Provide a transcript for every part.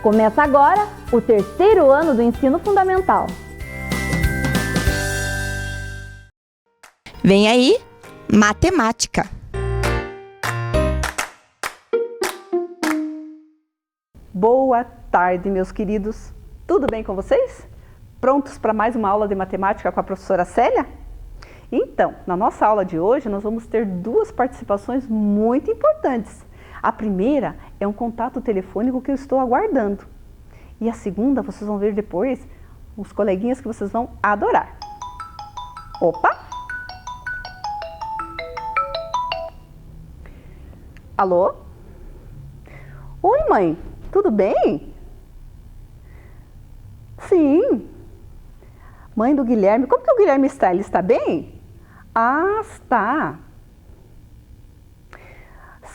Começa agora o terceiro ano do ensino fundamental. Vem aí, matemática. Boa tarde, meus queridos. Tudo bem com vocês? Prontos para mais uma aula de matemática com a professora Célia? Então, na nossa aula de hoje, nós vamos ter duas participações muito importantes. A primeira é um contato telefônico que eu estou aguardando. E a segunda, vocês vão ver depois, os coleguinhas que vocês vão adorar. Opa! Alô? Oi, mãe. Tudo bem? Sim. Mãe do Guilherme. Como que o Guilherme está? Ele está bem? Ah, está.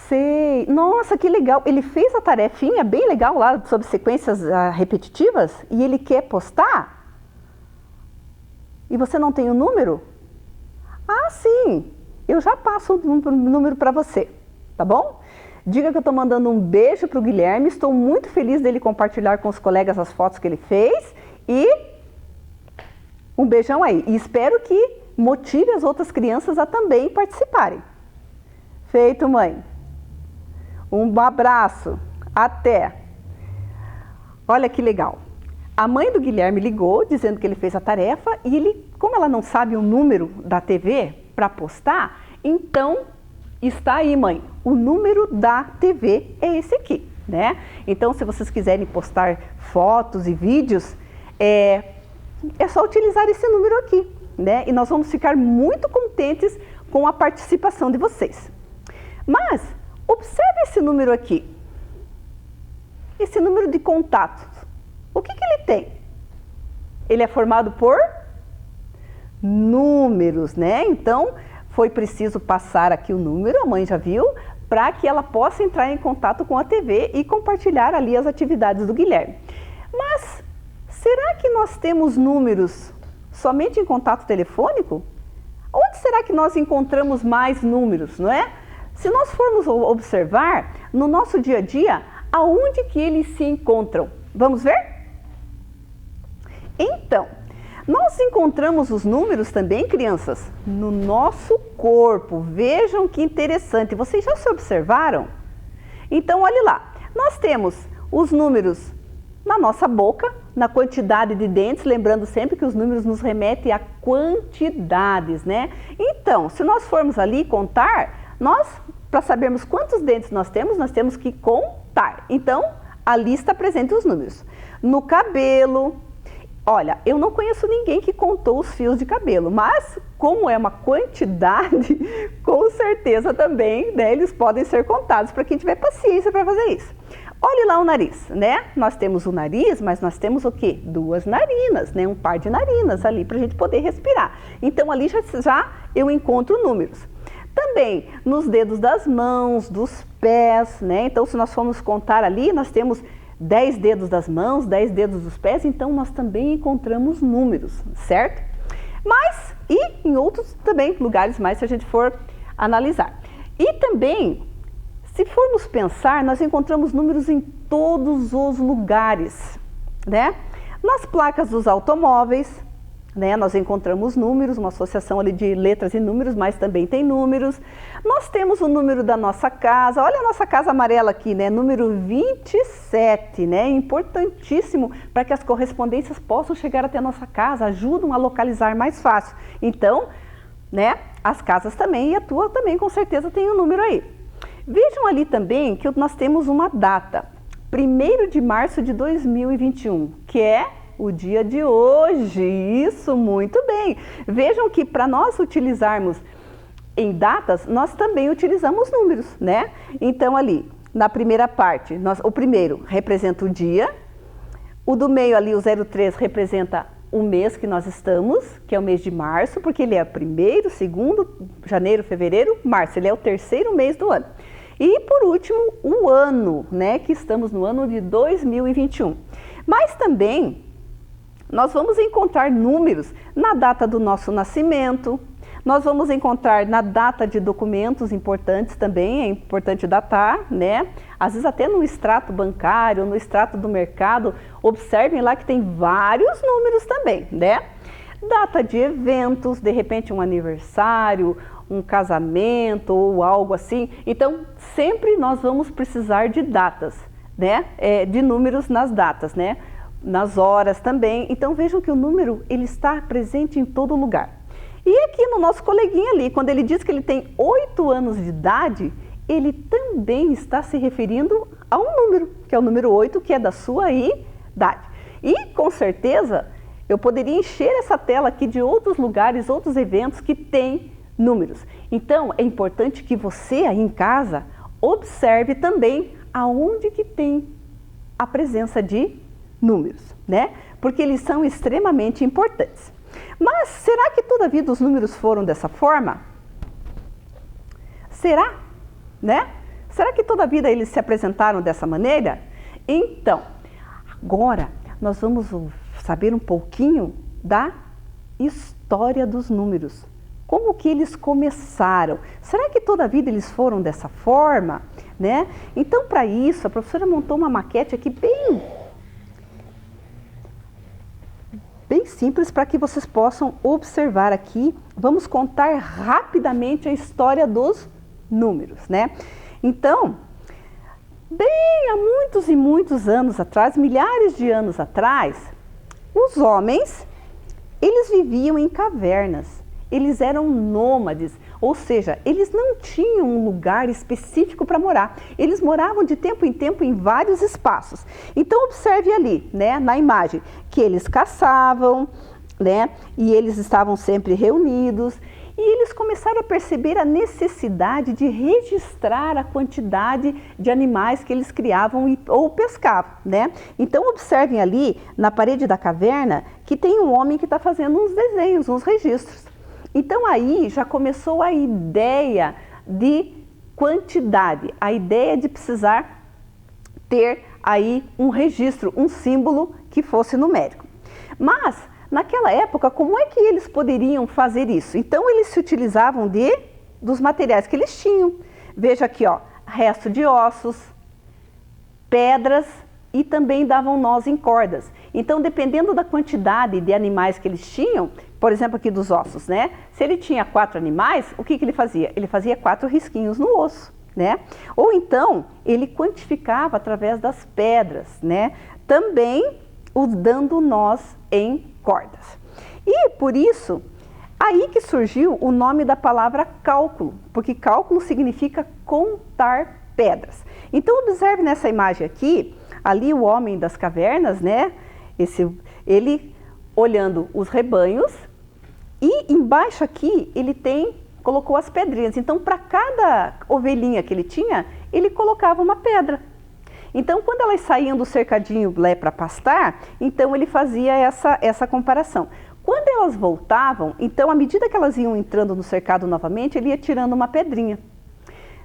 Sei. Nossa, que legal. Ele fez a tarefinha bem legal lá sobre sequências repetitivas e ele quer postar? E você não tem o número? Ah, sim. Eu já passo o número para você, tá bom? Diga que eu estou mandando um beijo para o Guilherme. Estou muito feliz dele compartilhar com os colegas as fotos que ele fez. E um beijão aí. E espero que motive as outras crianças a também participarem. Feito, mãe. Um abraço. Até. Olha que legal. A mãe do Guilherme ligou dizendo que ele fez a tarefa e ele, como ela não sabe o número da TV para postar, então está aí, mãe. O número da TV é esse aqui, né? Então, se vocês quiserem postar fotos e vídeos, é só utilizar esse número aqui, né? E nós vamos ficar muito contentes com a participação de vocês. Mas, observe esse número aqui. Esse número de contatos. O que ele tem? Ele é formado por números, né? Então, foi preciso passar aqui o número, a mãe já viu, para que ela possa entrar em contato com a TV e compartilhar ali as atividades do Guilherme. Mas, será que nós temos números somente em contato telefônico? Onde será que nós encontramos mais números, não é? Se nós formos observar, no nosso dia a dia, aonde que eles se encontram? Vamos ver? Então, nós encontramos os números também, crianças, no nosso corpo. Vejam que interessante. Vocês já se observaram? Então, olhe lá. Nós temos os números na nossa boca, na quantidade de dentes, lembrando sempre que os números nos remetem a quantidades, né? Então, se nós formos ali contar, para sabermos quantos dentes nós temos que contar. Então, ali está presente os números. No cabelo. Olha, eu não conheço ninguém que contou os fios de cabelo, mas como é uma quantidade, com certeza também, né, eles podem ser contados para quem tiver paciência para fazer isso. Olhe lá o nariz, né? Nós temos o nariz, mas nós temos o quê? Duas narinas, né? Um par de narinas ali para a gente poder respirar. Então ali já eu encontro números. Também nos dedos das mãos, dos pés, né? Então se nós formos contar ali, nós temos 10 dedos das mãos, 10 dedos dos pés, então nós também encontramos números, certo? Mas, e em outros também lugares mais se a gente for analisar. E também, se formos pensar, nós encontramos números em todos os lugares, né? Nas placas dos automóveis, né, nós encontramos números, uma associação ali de letras e números, mas também tem números. Nós temos o número da nossa casa, olha a nossa casa amarela aqui, né, número 27, né, importantíssimo para que as correspondências possam chegar até a nossa casa, ajudam a localizar mais fácil. Então, né, as casas também e a tua também com certeza tem um número aí. Vejam ali também que nós temos uma data, 1º de março de 2021, que é o dia de hoje. Isso, muito bem. Vejam que para nós utilizarmos em datas, nós também utilizamos números, né? Então ali, na primeira parte, o primeiro representa o dia, o do meio ali, o 03, representa o mês que nós estamos, que é o mês de março, porque ele é o 1º, 2º, janeiro, fevereiro, março, ele é o 3º mês do ano. E por último, o ano, né? Que estamos no ano de 2021. Mas também nós vamos encontrar números na data do nosso nascimento, Nós vamos encontrar na data de documentos importantes também, é importante datar, né? Às vezes até no extrato bancário, no extrato do mercado, observem lá que tem vários números também, né? Data de eventos, de repente um aniversário, um casamento ou algo assim. Então, sempre nós vamos precisar de datas, né? De números nas datas, né? Nas horas também. Então, vejam que o número, ele está presente em todo lugar. E aqui no nosso coleguinha ali, quando ele diz que ele tem 8 anos de idade, ele também está se referindo a um número, que é o número 8, que é da sua idade. E, com certeza, eu poderia encher essa tela aqui de outros lugares, outros eventos que têm números. Então, é importante que você aí em casa observe também aonde que tem a presença de números, né? Porque eles são extremamente importantes. Mas será que toda a vida os números foram dessa forma? Será? Né? Será que toda a vida eles se apresentaram dessa maneira? Então, agora nós vamos saber um pouquinho da história dos números. Como que eles começaram? Será que toda a vida eles foram dessa forma? Né? Então, para isso, a professora montou uma maquete aqui bem simples para que vocês possam observar aqui. Vamos contar rapidamente a história dos números, né? Então, bem há muitos e muitos anos atrás, milhares de anos atrás, os homens, eles viviam em cavernas. Eles eram nômades, ou seja, eles não tinham um lugar específico para morar. Eles moravam de tempo em tempo em vários espaços. Então observe ali, né, na imagem, que eles caçavam, né, e eles estavam sempre reunidos. E eles começaram a perceber a necessidade de registrar a quantidade de animais que eles criavam ou pescavam, né? Então observem ali na parede da caverna que tem um homem que está fazendo uns desenhos, uns registros. Então aí já começou a ideia de quantidade, a ideia de precisar ter aí um registro, um símbolo que fosse numérico. Mas naquela época, como é que eles poderiam fazer isso? Então eles se utilizavam dos materiais que eles tinham. Veja aqui, ó, resto de ossos, pedras e também davam nós em cordas. Então, dependendo da quantidade de animais que eles tinham, por exemplo, aqui dos ossos, né? Se ele tinha 4 animais, o que ele fazia? Ele fazia 4 risquinhos no osso, né? Ou então, ele quantificava através das pedras, né? Também dando nós em cordas. E por isso, aí que surgiu o nome da palavra cálculo, porque cálculo significa contar pedras. Então, observe nessa imagem aqui, ali o homem das cavernas, né? Ele olhando os rebanhos e embaixo aqui ele colocou as pedrinhas. Então, para cada ovelhinha que ele tinha, ele colocava uma pedra. Então, quando elas saíam do cercadinho para pastar, então ele fazia essa comparação. Quando elas voltavam, então, à medida que elas iam entrando no cercado novamente, ele ia tirando uma pedrinha.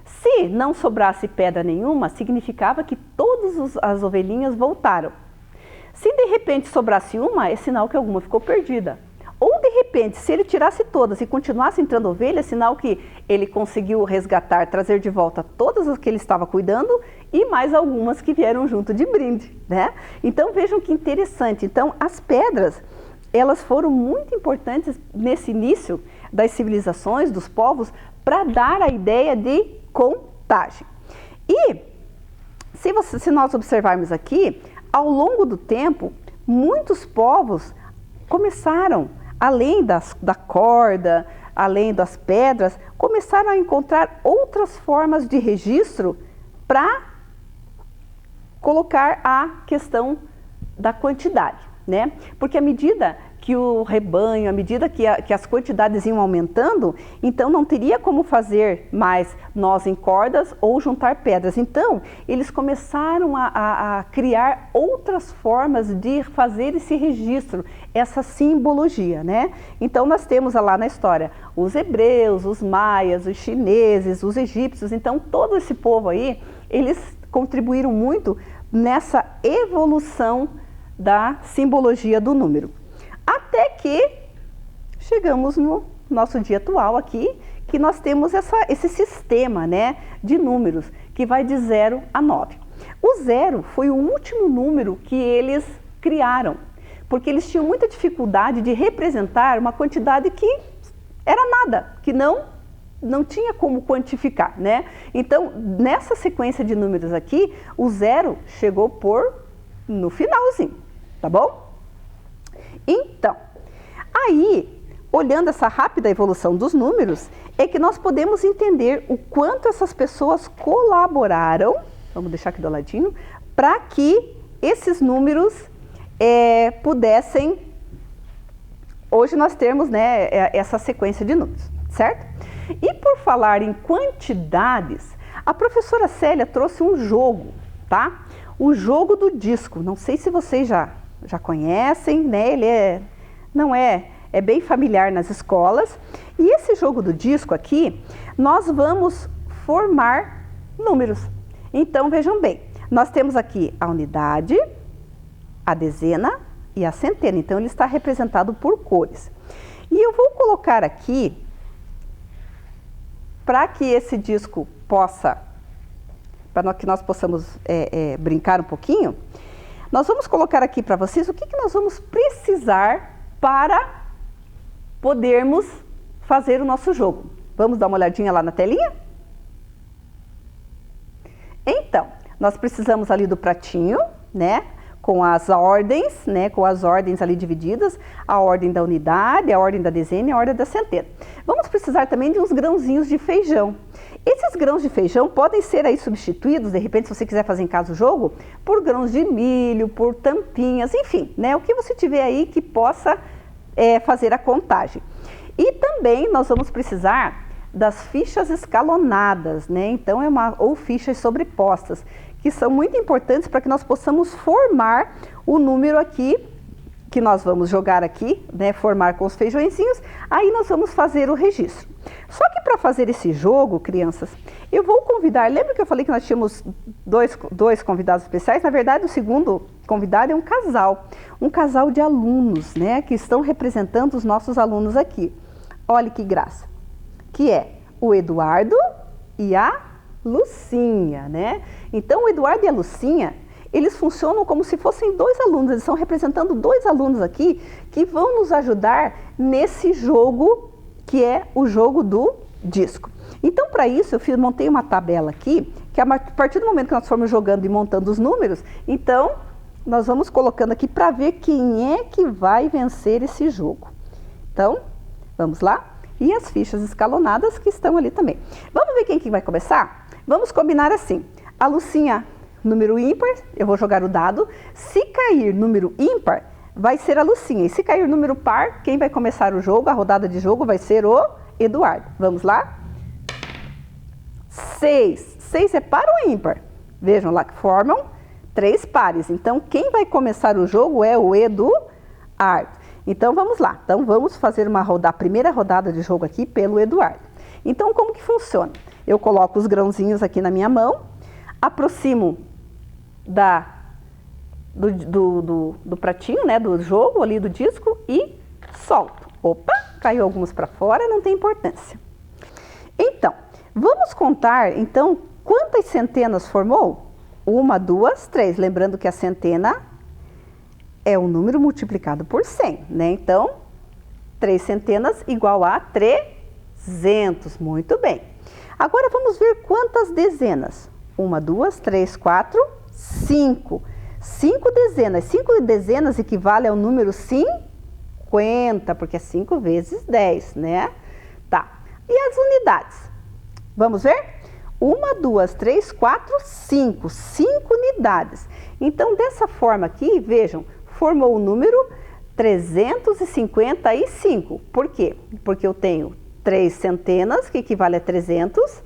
Se não sobrasse pedra nenhuma, significava que todas as ovelhinhas voltaram. Se de repente sobrasse uma, é sinal que alguma ficou perdida. Ou de repente, se ele tirasse todas e continuasse entrando ovelha, é sinal que ele conseguiu resgatar, trazer de volta todas as que ele estava cuidando e mais algumas que vieram junto de brinde, né? Então vejam que interessante. Então as pedras, elas foram muito importantes nesse início das civilizações, dos povos, para dar a ideia de contagem. E se nós observarmos aqui, ao longo do tempo, muitos povos começaram, além da corda, além das pedras, começaram a encontrar outras formas de registro para colocar a questão da quantidade, né? Porque à medida que o rebanho, à medida que as quantidades iam aumentando, então não teria como fazer mais nós em cordas ou juntar pedras. Então, eles começaram a criar outras formas de fazer esse registro, essa simbologia, né? Então, nós temos lá na história os hebreus, os maias, os chineses, os egípcios. Então, todo esse povo aí, eles contribuíram muito nessa evolução da simbologia do número. Até que chegamos no nosso dia atual aqui, que nós temos esse sistema, né, de números, que vai de 0 a 9. O 0 foi o último número que eles criaram, porque eles tinham muita dificuldade de representar uma quantidade que era nada, que não tinha como quantificar, né? Então, nessa sequência de números aqui, o 0 chegou no finalzinho, tá bom? Então, aí, olhando essa rápida evolução dos números, é que nós podemos entender o quanto essas pessoas colaboraram, vamos deixar aqui do ladinho, para que esses números pudessem, hoje nós termos, né, essa sequência de números, certo? E por falar em quantidades, a professora Célia trouxe um jogo, tá? O jogo do disco, não sei se vocês já conhecem, né? Ele é bem familiar nas escolas. E esse jogo do disco aqui, nós vamos formar números. Então, vejam bem, nós temos aqui a unidade, a dezena e a centena. Então, ele está representado por cores. E eu vou colocar aqui, para que esse disco para que nós possamos brincar um pouquinho, nós vamos colocar aqui para vocês o que nós vamos precisar para podermos fazer o nosso jogo. Vamos dar uma olhadinha lá na telinha? Então, nós precisamos ali do pratinho, né? Com as ordens, né? Com as ordens ali divididas, a ordem da unidade, a ordem da dezena e a ordem da centena. Vamos precisar também de uns grãozinhos de feijão. Esses grãos de feijão podem ser aí substituídos, de repente, se você quiser fazer em casa o jogo, por grãos de milho, por tampinhas, enfim, né? O que você tiver aí que possa fazer a contagem. E também nós vamos precisar das fichas escalonadas, né? Então, ou fichas sobrepostas, que são muito importantes para que nós possamos formar o número aqui, que nós vamos jogar aqui, né? Formar com os feijõezinhos, aí nós vamos fazer o registro. Só que para fazer esse jogo, crianças, eu vou convidar, lembra que eu falei que nós tínhamos dois convidados especiais? Na verdade, o segundo convidado é um casal de alunos, né? Que estão representando os nossos alunos aqui. Olha que graça, que é o Eduardo e a Lucinha, né? Então, o Eduardo e a Lucinha, eles funcionam como se fossem dois alunos, eles estão representando dois alunos aqui que vão nos ajudar nesse jogo, que é o jogo do disco. Então, para isso, eu montei uma tabela aqui, que a partir do momento que nós formos jogando e montando os números, então, nós vamos colocando aqui para ver quem é que vai vencer esse jogo. Então, vamos lá? E as fichas escalonadas que estão ali também. Vamos ver quem que vai começar? Vamos combinar assim. A Lucinha, número ímpar, eu vou jogar o dado. Se cair número ímpar, vai ser a Lucinha. E se cair número par, quem vai começar o jogo, a rodada de jogo, vai ser o Eduardo. Vamos lá? 6. 6 é par ou ímpar? Vejam lá que formam 3 pares. Então, quem vai começar o jogo é o Eduardo. Então, vamos lá. Então, vamos fazer a primeira rodada de jogo aqui pelo Eduardo. Então, como que funciona? Eu coloco os grãozinhos aqui na minha mão, aproximo do pratinho, né, do jogo ali do disco e solto. Opa, caiu alguns para fora, não tem importância. Então, vamos contar, então, quantas centenas formou? 1, 2, 3. Lembrando que a centena é o número multiplicado por 100, né? Então, 3 centenas igual a 300. Muito bem. Agora, vamos ver quantas dezenas. 1, 2, 3, 4, 5. 5 dezenas. 5 dezenas equivale ao número 50, porque é 5 vezes 10, né? Tá. E as unidades? Vamos ver? 1, 2, 3, 4, 5. 5 unidades. Então, dessa forma aqui, vejam, formou o número 355. Por quê? Porque eu tenho 3 centenas, que equivale a 300,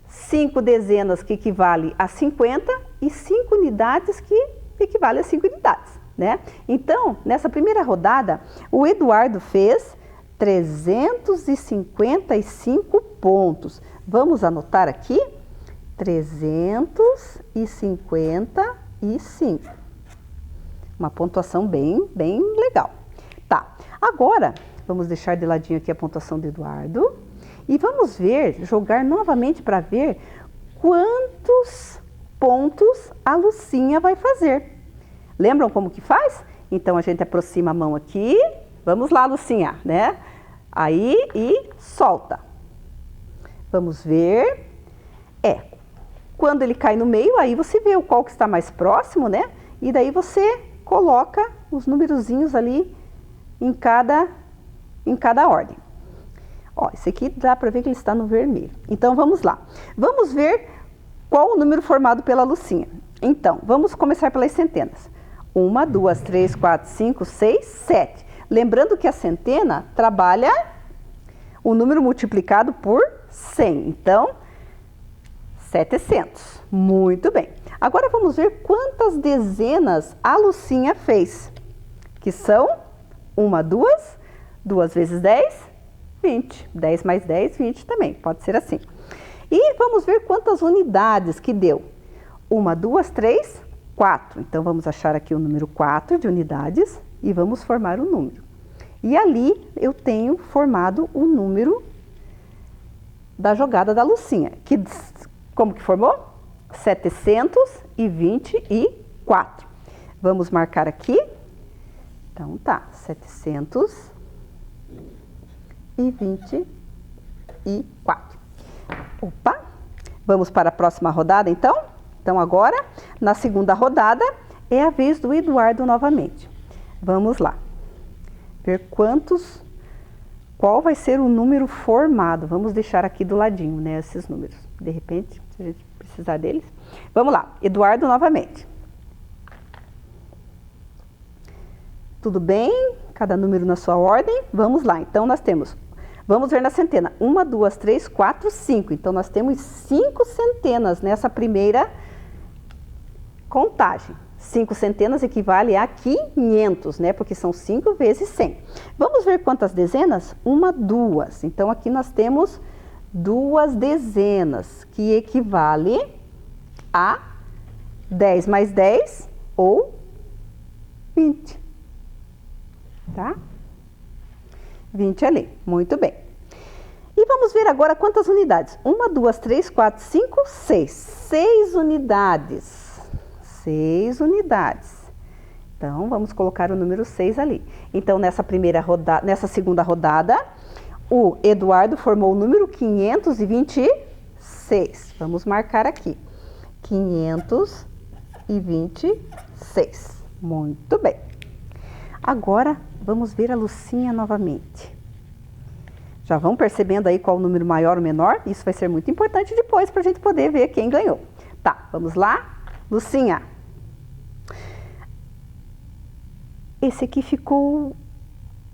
5 dezenas, que equivale a 50, e 5 unidades, que equivale a 5 unidades, né? Então, nessa primeira rodada, o Eduardo fez 355 pontos. Vamos anotar aqui? 355. Uma pontuação bem legal. Tá, agora Vamos deixar de ladinho aqui a pontuação do Eduardo. E vamos ver, jogar novamente para ver quantos pontos a Lucinha vai fazer. Lembram como que faz? Então, a gente aproxima a mão aqui. Vamos lá, Lucinha, né? Aí, e solta. Vamos ver. Quando ele cai no meio, aí você vê qual que está mais próximo, né? E daí você coloca os numerozinhos ali em cada ordem. Ó, esse aqui dá para ver que ele está no vermelho. Então, vamos lá. Vamos ver qual o número formado pela Lucinha. Então, vamos começar pelas centenas. 1, 2, 3, 4, 5, 6, 7. Lembrando que a centena trabalha o número multiplicado por 100. Então, 700. Muito bem. Agora vamos ver quantas dezenas a Lucinha fez. Que são 1, 2, 2 vezes 10, 20. 10 mais 10, 20 também. Pode ser assim. E vamos ver quantas unidades que deu. 1, 2, 3, 4. Então, vamos achar aqui o número 4 de unidades e vamos formar o número. E ali eu tenho formado o número da jogada da Lucinha. Como que formou? 724. Vamos marcar aqui. Então, tá. 724. Opa! Vamos para a próxima rodada, então? Então, agora, na segunda rodada, é a vez do Eduardo novamente. Vamos lá. Ver qual vai ser o número formado. Vamos deixar aqui do ladinho, né, esses números. De repente, se a gente precisar deles. Vamos lá, Eduardo novamente. Tudo bem? Cada número na sua ordem. Vamos lá, então nós temos... Vamos ver na centena. 1, 2, 3, 4, 5. Então, nós temos 5 centenas nessa primeira contagem. 5 centenas equivale a 500, né? Porque são 5 vezes 100. Vamos ver quantas dezenas? 1, 2. Então, aqui nós temos 2 dezenas, que equivale a 10 mais 10 ou 20. Tá? 20 ali. Muito bem. E vamos ver agora quantas unidades. 1, 2, 3, 4, 5, 6. 6 unidades. 6 unidades. Então, vamos colocar o número 6 ali. Então, nessa segunda rodada, o Eduardo formou o número 526. Vamos marcar aqui. 526. Muito bem. Agora, vamos ver a Lucinha novamente. Já vão percebendo aí qual o número maior ou menor? Isso vai ser muito importante depois para a gente poder ver quem ganhou. Tá, vamos lá? Lucinha. Esse aqui ficou,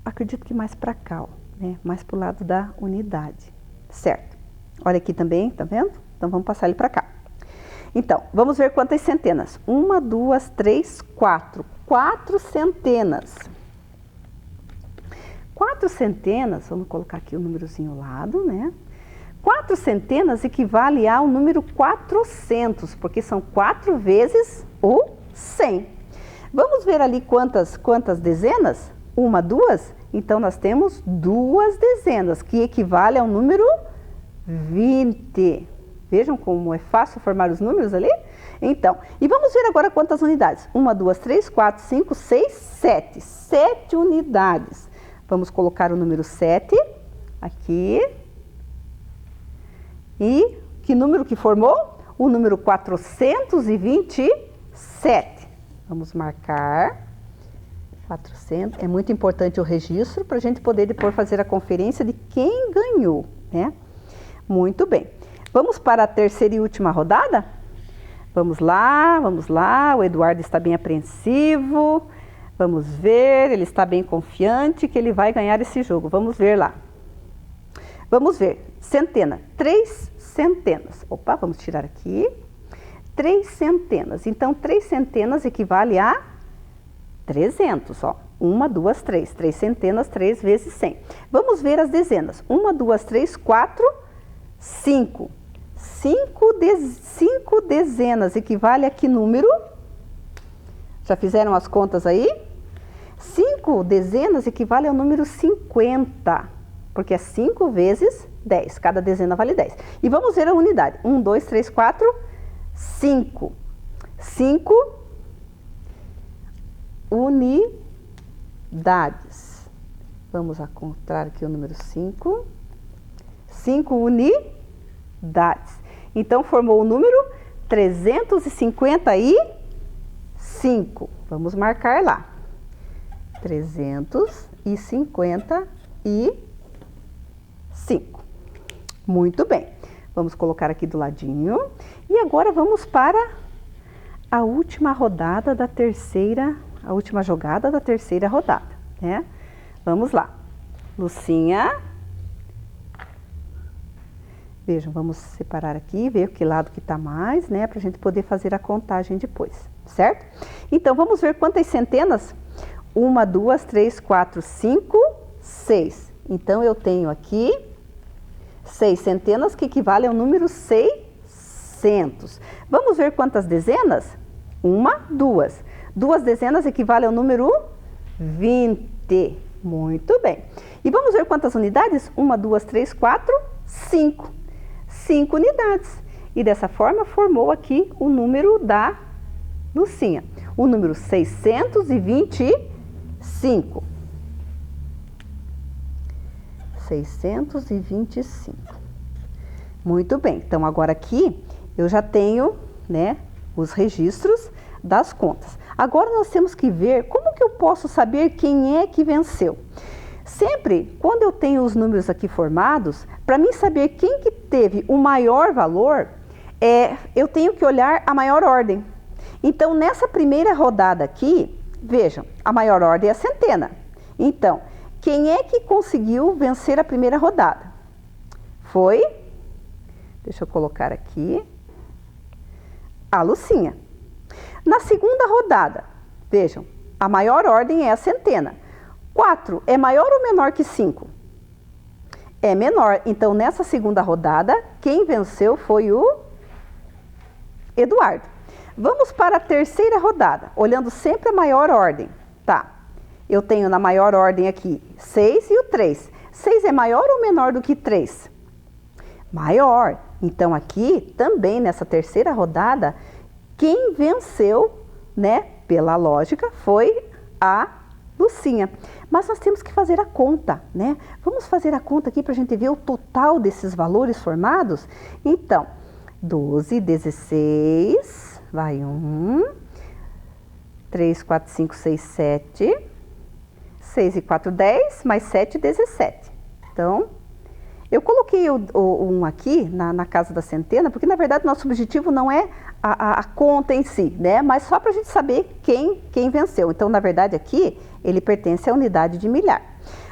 acredito que mais para cá, ó, né? Mais para o lado da unidade. Certo. Olha aqui também, tá vendo? Então, vamos passar ele para cá. Então, vamos ver quantas centenas. 1, 2, 3, 4. 4 centenas. 4 centenas, vamos colocar aqui o númerozinho ao lado, né? 4 centenas equivale ao número 400, porque são 4 vezes o 100. Vamos ver ali quantas dezenas? 1, 2? Então, nós temos 2 dezenas, que equivale ao número 20. Vejam como é fácil formar os números ali? Então, e vamos ver agora quantas unidades. 1, 2, 3, 4, 5, 6, 7. 7 unidades. Vamos colocar o número 7 aqui. E que número que formou? O número 427. Vamos marcar. 400. É muito importante o registro para a gente poder depois fazer a conferência de quem ganhou, né? Muito bem. Vamos para a terceira e última rodada? Vamos lá, vamos lá. O Eduardo está bem apreensivo. Vamos ver, ele está bem confiante que ele vai ganhar esse jogo. Vamos ver lá. Vamos ver. Centena. 3 centenas. Opa, vamos tirar aqui. 3 centenas. Então, 3 centenas equivale a 300, ó. 1, 2, 3. 3 centenas, 3 vezes 100. Vamos ver as dezenas. 1, 2, 3, 4, 5. 5 dezenas equivale a que número? Já fizeram as contas aí? 5 dezenas equivale ao número 50, porque é 5 vezes 10, cada dezena vale 10. E vamos ver a unidade. 1, 2, 3, 4, 5. 5 unidades. Vamos encontrar aqui o número 5. 5 unidades. Então, formou o número 355. Vamos marcar lá. 355. Muito bem. Vamos colocar aqui do ladinho. E agora vamos para a última rodada da terceira, a última jogada da terceira rodada, né? Vamos lá. Lucinha. Vejam, vamos separar aqui, ver que lado que tá mais, né? Pra gente poder fazer a contagem depois, certo? Então, vamos ver quantas centenas? 1, 2, 3, 4, 5, 6. Então, eu tenho aqui 6 centenas, que equivale ao número 600. Vamos ver quantas dezenas? 1, 2. 2 dezenas equivale ao número 20. Muito bem. E vamos ver quantas unidades? 1, 2, 3, 4, 5. 5 unidades. E dessa forma formou aqui o número da Lucinha. O número 625. 625. Muito bem. Então, agora aqui eu já tenho, né, os registros das contas. Agora nós temos que ver como que eu posso saber quem é que venceu. Sempre, quando eu tenho os números aqui formados, para mim saber quem que teve o maior valor, eu tenho que olhar a maior ordem. Então, nessa primeira rodada aqui, vejam, a maior ordem é a centena. Então, quem é que conseguiu vencer a primeira rodada? Foi, deixa eu colocar aqui, a Lucinha. Na segunda rodada, vejam, a maior ordem é a centena. 4 é maior ou menor que 5? É menor. Então, nessa segunda rodada, quem venceu foi o Eduardo. Vamos para a terceira rodada, olhando sempre a maior ordem. Tá, eu tenho na maior ordem aqui 6 e o 3. 6 é maior ou menor do que 3? Maior. Então, aqui, também nessa terceira rodada, quem venceu, né, pela lógica, foi a Lucinha. Mas nós temos que fazer a conta, né? Vamos fazer a conta aqui para a gente ver o total desses valores formados? Então, 12, 16, vai 1, 3, 4, 5, 6, 7, 6 e 4, 10, mais 7, 17. Então, eu coloquei o 1 aqui na casa da centena, porque na verdade nosso objetivo não é a conta em si, né? Mas só para a gente saber quem venceu. Então, na verdade, aqui ele pertence à unidade de milhar.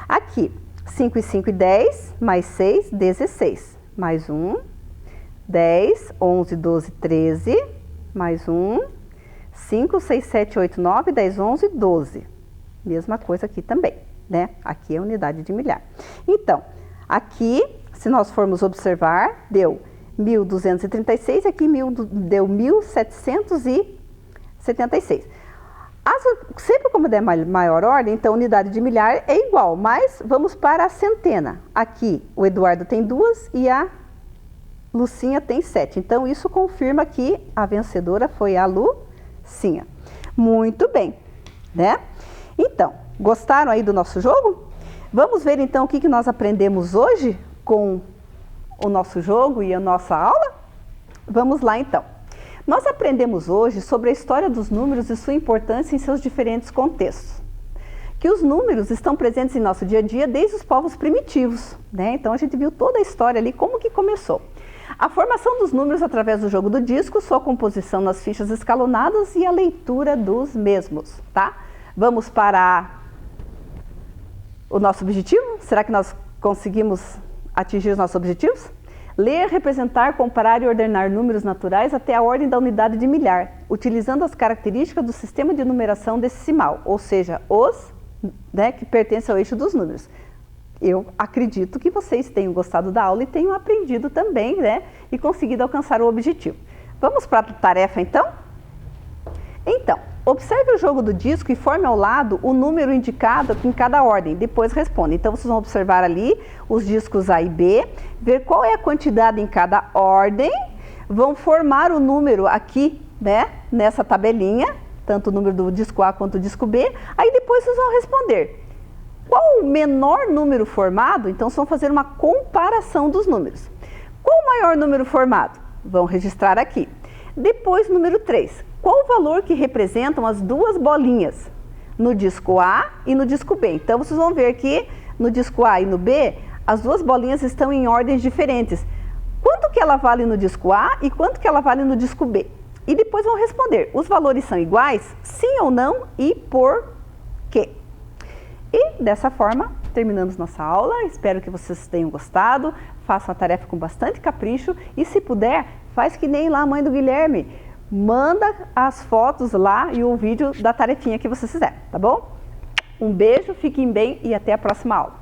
Aqui, 5 e 5 e 10, mais 6, 16. Mais 1, 10, 11, 12, 13, mais 1, 5, 6, 7, 8, 9, 10, 11, 12. Mesma coisa aqui também, né? Aqui é a unidade de milhar. Então, aqui, se nós formos observar, deu 1.236, aqui deu 1.776. Sempre como der maior ordem, então unidade de milhar é igual, mas vamos para a centena. Aqui o Eduardo tem 2 e a Lucinha tem 7. Então isso confirma que a vencedora foi a Lucinha. Muito bem, né? Então, gostaram aí do nosso jogo? Vamos ver então o que nós aprendemos hoje com o nosso jogo e a nossa aula? Vamos lá então. Nós aprendemos hoje sobre a história dos números e sua importância em seus diferentes contextos. Que os números estão presentes em nosso dia a dia desde os povos primitivos, né? Então a gente viu toda a história ali, como que começou. A formação dos números através do jogo do disco, sua composição nas fichas escalonadas e a leitura dos mesmos, tá? Vamos para o nosso objetivo? Será que nós conseguimos atingir os nossos objetivos? Ler, representar, comparar e ordenar números naturais até a ordem da unidade de milhar, utilizando as características do sistema de numeração decimal, ou seja, os, né, que pertencem ao eixo dos números. Eu acredito que vocês tenham gostado da aula e tenham aprendido também, né, e conseguido alcançar o objetivo. Vamos para a tarefa então? Então, Observe o jogo do disco e forme ao lado o número indicado em cada ordem, depois responda. Então, vocês vão observar ali os discos A e B, ver qual é a quantidade em cada ordem, vão formar o número aqui, né, nessa tabelinha, tanto o número do disco A quanto o disco B, aí depois vocês vão responder. Qual o menor número formado? Então, vocês vão fazer uma comparação dos números. Qual o maior número formado? Vão registrar aqui. Depois, número 3. Qual o valor que representam as duas bolinhas no disco A e no disco B? Então, vocês vão ver que no disco A e no B, as duas bolinhas estão em ordens diferentes. Quanto que ela vale no disco A e quanto que ela vale no disco B? E depois vão responder, os valores são iguais? Sim ou não? E por quê? E dessa forma, terminamos nossa aula. Espero que vocês tenham gostado. Façam a tarefa com bastante capricho e, se puder, faz que nem lá a mãe do Guilherme. Manda as fotos lá e o vídeo da tarefinha que vocês fizeram, tá bom? Um beijo, fiquem bem e até a próxima aula.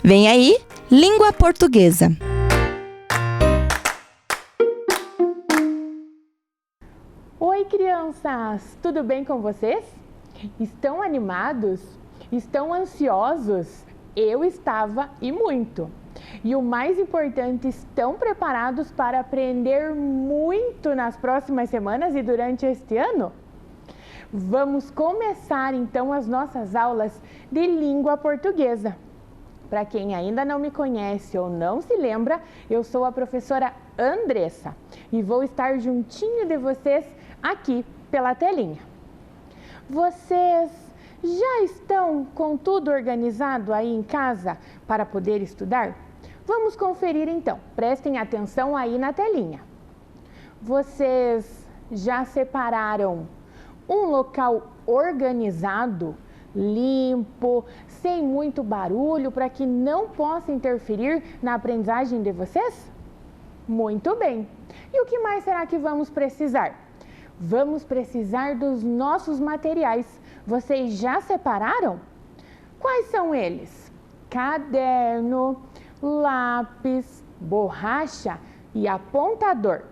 Vem aí, língua portuguesa. Oi, crianças! Tudo bem com vocês? Estão animados? Estão ansiosos? Eu estava e muito. E o mais importante, estão preparados para aprender muito nas próximas semanas e durante este ano? Vamos começar então as nossas aulas de língua portuguesa. Para quem ainda não me conhece ou não se lembra, eu sou a professora Andressa e vou estar juntinho de vocês aqui pela telinha. Vocês já estão com tudo organizado aí em casa para poder estudar? Vamos conferir então, prestem atenção aí na telinha. Vocês já separaram um local organizado, limpo, sem muito barulho, para que não possa interferir na aprendizagem de vocês? Muito bem! E o que mais será que vamos precisar? Vamos precisar dos nossos materiais. Vocês já separaram? Quais são eles? Caderno, lápis, borracha e apontador.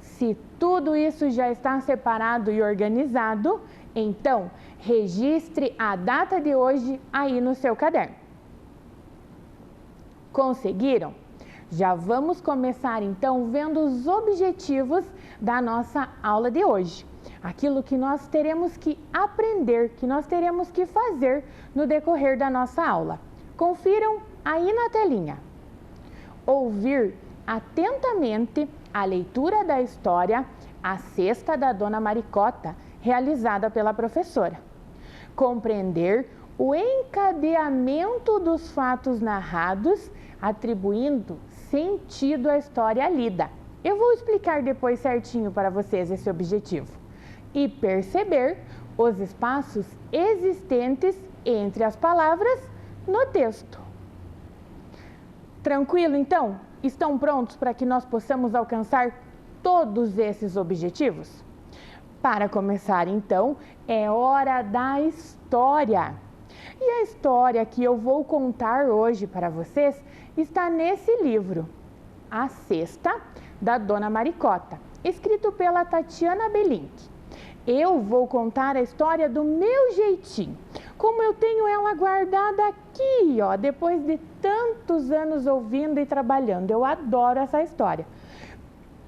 Se tudo isso já está separado e organizado, então registre a data de hoje aí no seu caderno. Conseguiram? Já vamos começar então vendo os objetivos da nossa aula de hoje. Aquilo que nós teremos que aprender, que nós teremos que fazer no decorrer da nossa aula. Confiram aí na telinha. Ouvir atentamente a leitura da história A Cesta da Dona Maricota, realizada pela professora. Compreender o encadeamento dos fatos narrados, atribuindo sentido à história lida. Eu vou explicar depois certinho para vocês esse objetivo. E perceber os espaços existentes entre as palavras no texto. Tranquilo, então? Estão prontos para que nós possamos alcançar todos esses objetivos? Para começar, então, é hora da história. E a história que eu vou contar hoje para vocês está nesse livro, A Cesta da Dona Maricota, escrito pela Tatiana Belink. Eu vou contar a história do meu jeitinho, como eu tenho ela guardada aqui, ó, depois de tantos anos ouvindo e trabalhando. Eu adoro essa história.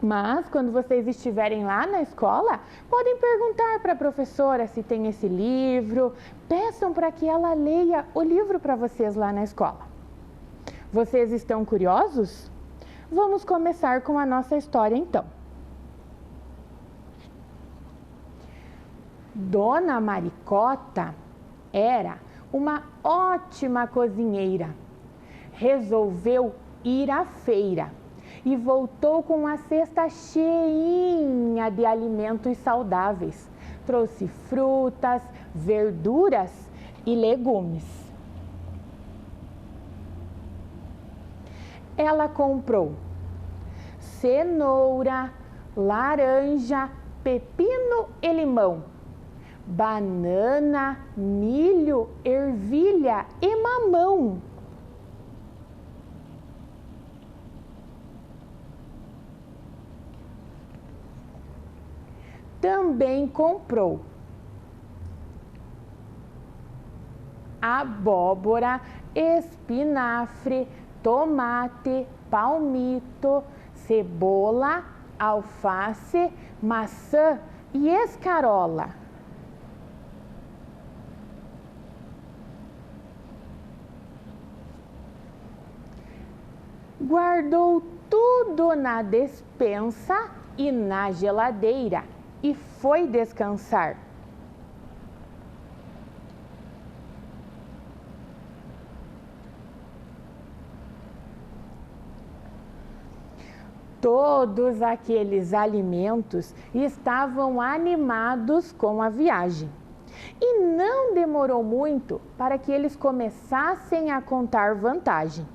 Mas, quando vocês estiverem lá na escola, podem perguntar para a professora se tem esse livro. Peçam para que ela leia o livro para vocês lá na escola. Vocês estão curiosos? Vamos começar com a nossa história, então. Dona Maricota era uma ótima cozinheira. Resolveu ir à feira e voltou com uma cesta cheinha de alimentos saudáveis. Trouxe frutas, verduras e legumes. Ela comprou cenoura, laranja, pepino e limão, banana, milho, ervilha e mamão. também comprou abóbora, espinafre, tomate, palmito, cebola, alface, maçã e escarola. Guardou tudo na despensa e na geladeira e foi descansar. Todos aqueles alimentos estavam animados com a viagem. E não demorou muito para que eles começassem a contar vantagem.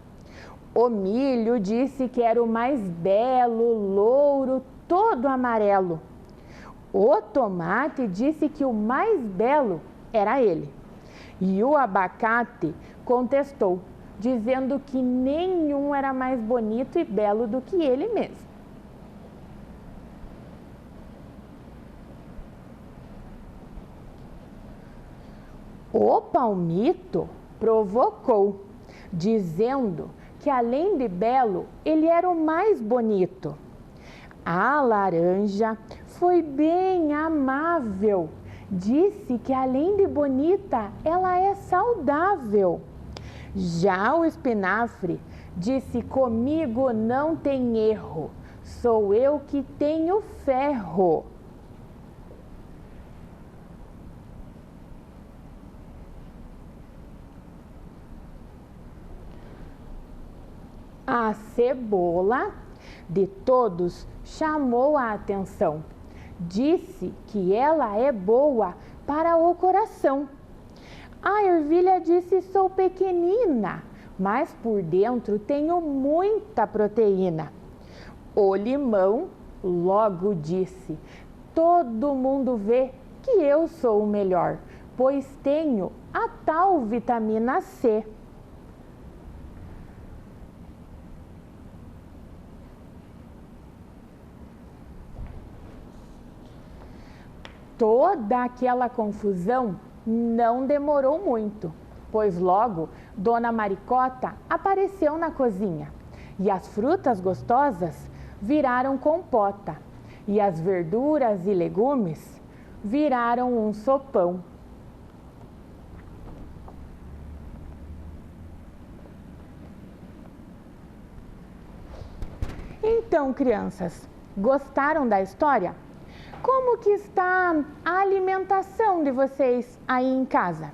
O milho disse que era o mais belo, louro, todo amarelo. O tomate disse que o mais belo era ele. E o abacate contestou, dizendo que nenhum era mais bonito e belo do que ele mesmo. O palmito provocou, dizendo que além de belo, ele era o mais bonito. A laranja foi bem amável, disse que além de bonita, ela é saudável. Já o espinafre disse: comigo não tem erro, sou eu que tenho ferro. A cebola de todos chamou a atenção. Disse que ela é boa para o coração. A ervilha disse: sou pequenina, mas por dentro tenho muita proteína. O limão logo disse: todo mundo vê que eu sou o melhor, pois tenho a tal vitamina C. Toda aquela confusão não demorou muito, pois logo Dona Maricota apareceu na cozinha e as frutas gostosas viraram compota e as verduras e legumes viraram um sopão. Então, crianças, gostaram da história? Como que está a alimentação de vocês aí em casa?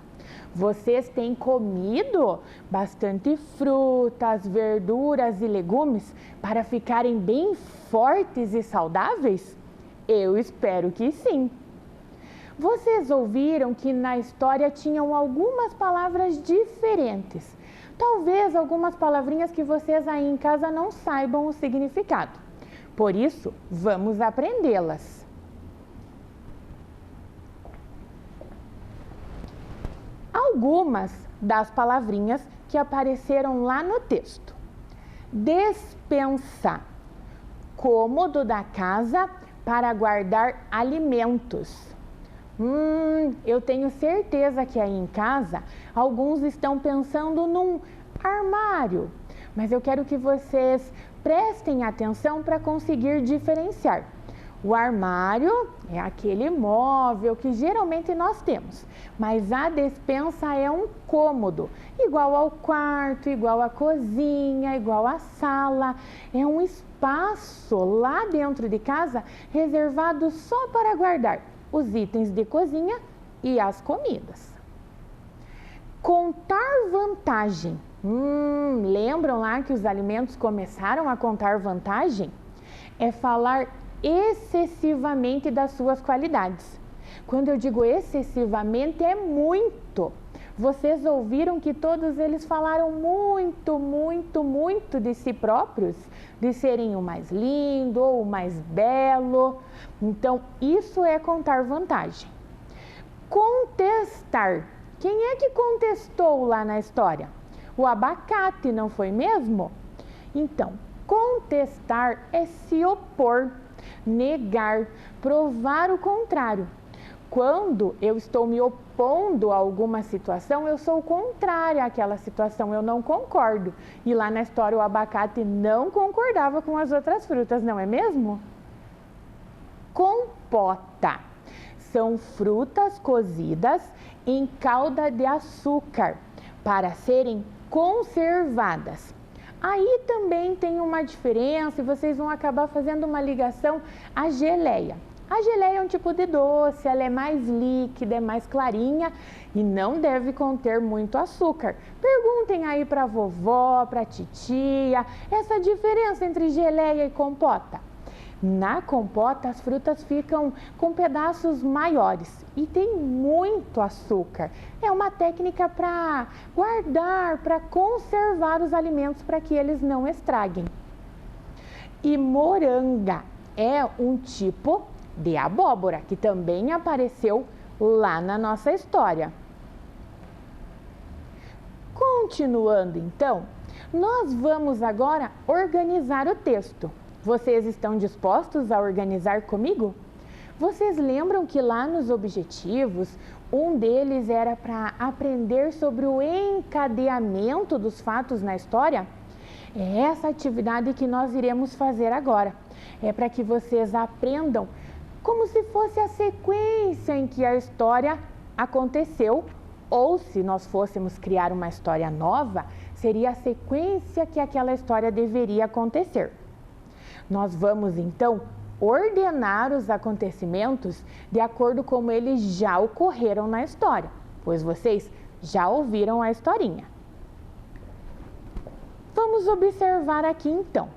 Vocês têm comido bastante frutas, verduras e legumes para ficarem bem fortes e saudáveis? Eu espero que sim. Vocês ouviram que na história tinham algumas palavras diferentes. Talvez algumas palavrinhas que vocês aí em casa não saibam o significado. Por isso, vamos aprendê-las. Algumas das palavrinhas que apareceram lá no texto. Despensa, cômodo da casa para guardar alimentos. Eu tenho certeza que aí em casa alguns estão pensando num armário, mas eu quero que vocês prestem atenção para conseguir diferenciar. O armário é aquele móvel que geralmente nós temos, mas a despensa é um cômodo, igual ao quarto, igual à cozinha, igual à sala. É um espaço lá dentro de casa reservado só para guardar os itens de cozinha e as comidas. Contar vantagem. Lembram lá que os alimentos começaram a contar vantagem? É falar excessivamente das suas qualidades. Quando eu digo excessivamente, é muito. Vocês ouviram que todos eles falaram muito, muito, muito de si próprios, de serem o mais lindo ou o mais belo. Então, isso é contar vantagem. Contestar. Quem é que contestou lá na história? O abacate, não foi mesmo? Então, contestar é se opor. negar, provar o contrário. Quando eu estou me opondo a alguma situação, eu sou contrária àquela situação, eu não concordo. E lá na história o abacate não concordava com as outras frutas, não é mesmo? Compota. São frutas cozidas em calda de açúcar para serem conservadas. Aí também tem uma diferença e vocês vão acabar fazendo uma ligação à geleia. A geleia é um tipo de doce, ela é mais líquida, é mais clarinha e não deve conter muito açúcar. Perguntem aí para a vovó, para a titia, essa diferença entre geleia e compota. Na compota, as frutas ficam com pedaços maiores e tem muito açúcar. É uma técnica para guardar, para conservar os alimentos para que eles não estraguem. E moranga é um tipo de abóbora que também apareceu lá na nossa história. Continuando então, nós vamos agora organizar o texto. Vocês estão dispostos a organizar comigo? Vocês lembram que lá nos objetivos, um deles era para aprender sobre o encadeamento dos fatos na história? É essa atividade que nós iremos fazer agora. É para que vocês aprendam como se fosse a sequência em que a história aconteceu, ou se nós fôssemos criar uma história nova, seria a sequência que aquela história deveria acontecer. Nós vamos então ordenar os acontecimentos de acordo com eles já ocorreram na história, pois vocês já ouviram a historinha. Vamos observar aqui então.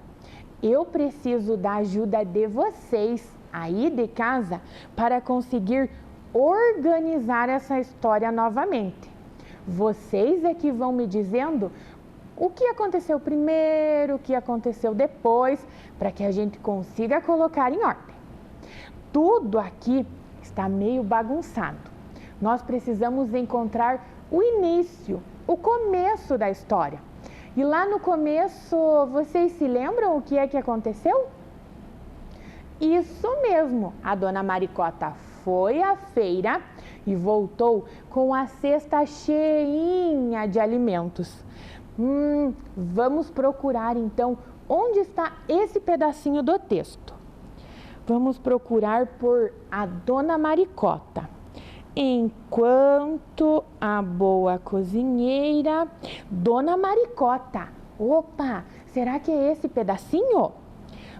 Eu preciso da ajuda de vocês aí de casa para conseguir organizar essa história novamente. Vocês é que vão me dizendo o que aconteceu primeiro, o que aconteceu depois, para que a gente consiga colocar em ordem. Tudo aqui está meio bagunçado. Nós precisamos encontrar o início, o começo da história. E lá no começo, vocês se lembram o que é que aconteceu? Isso mesmo, a dona Maricota foi à feira e voltou com a cesta cheinha de alimentos. Vamos procurar então onde está esse pedacinho do texto. Vamos procurar por a dona Maricota. Enquanto a boa cozinheira, dona Maricota. Opa, será que é esse pedacinho?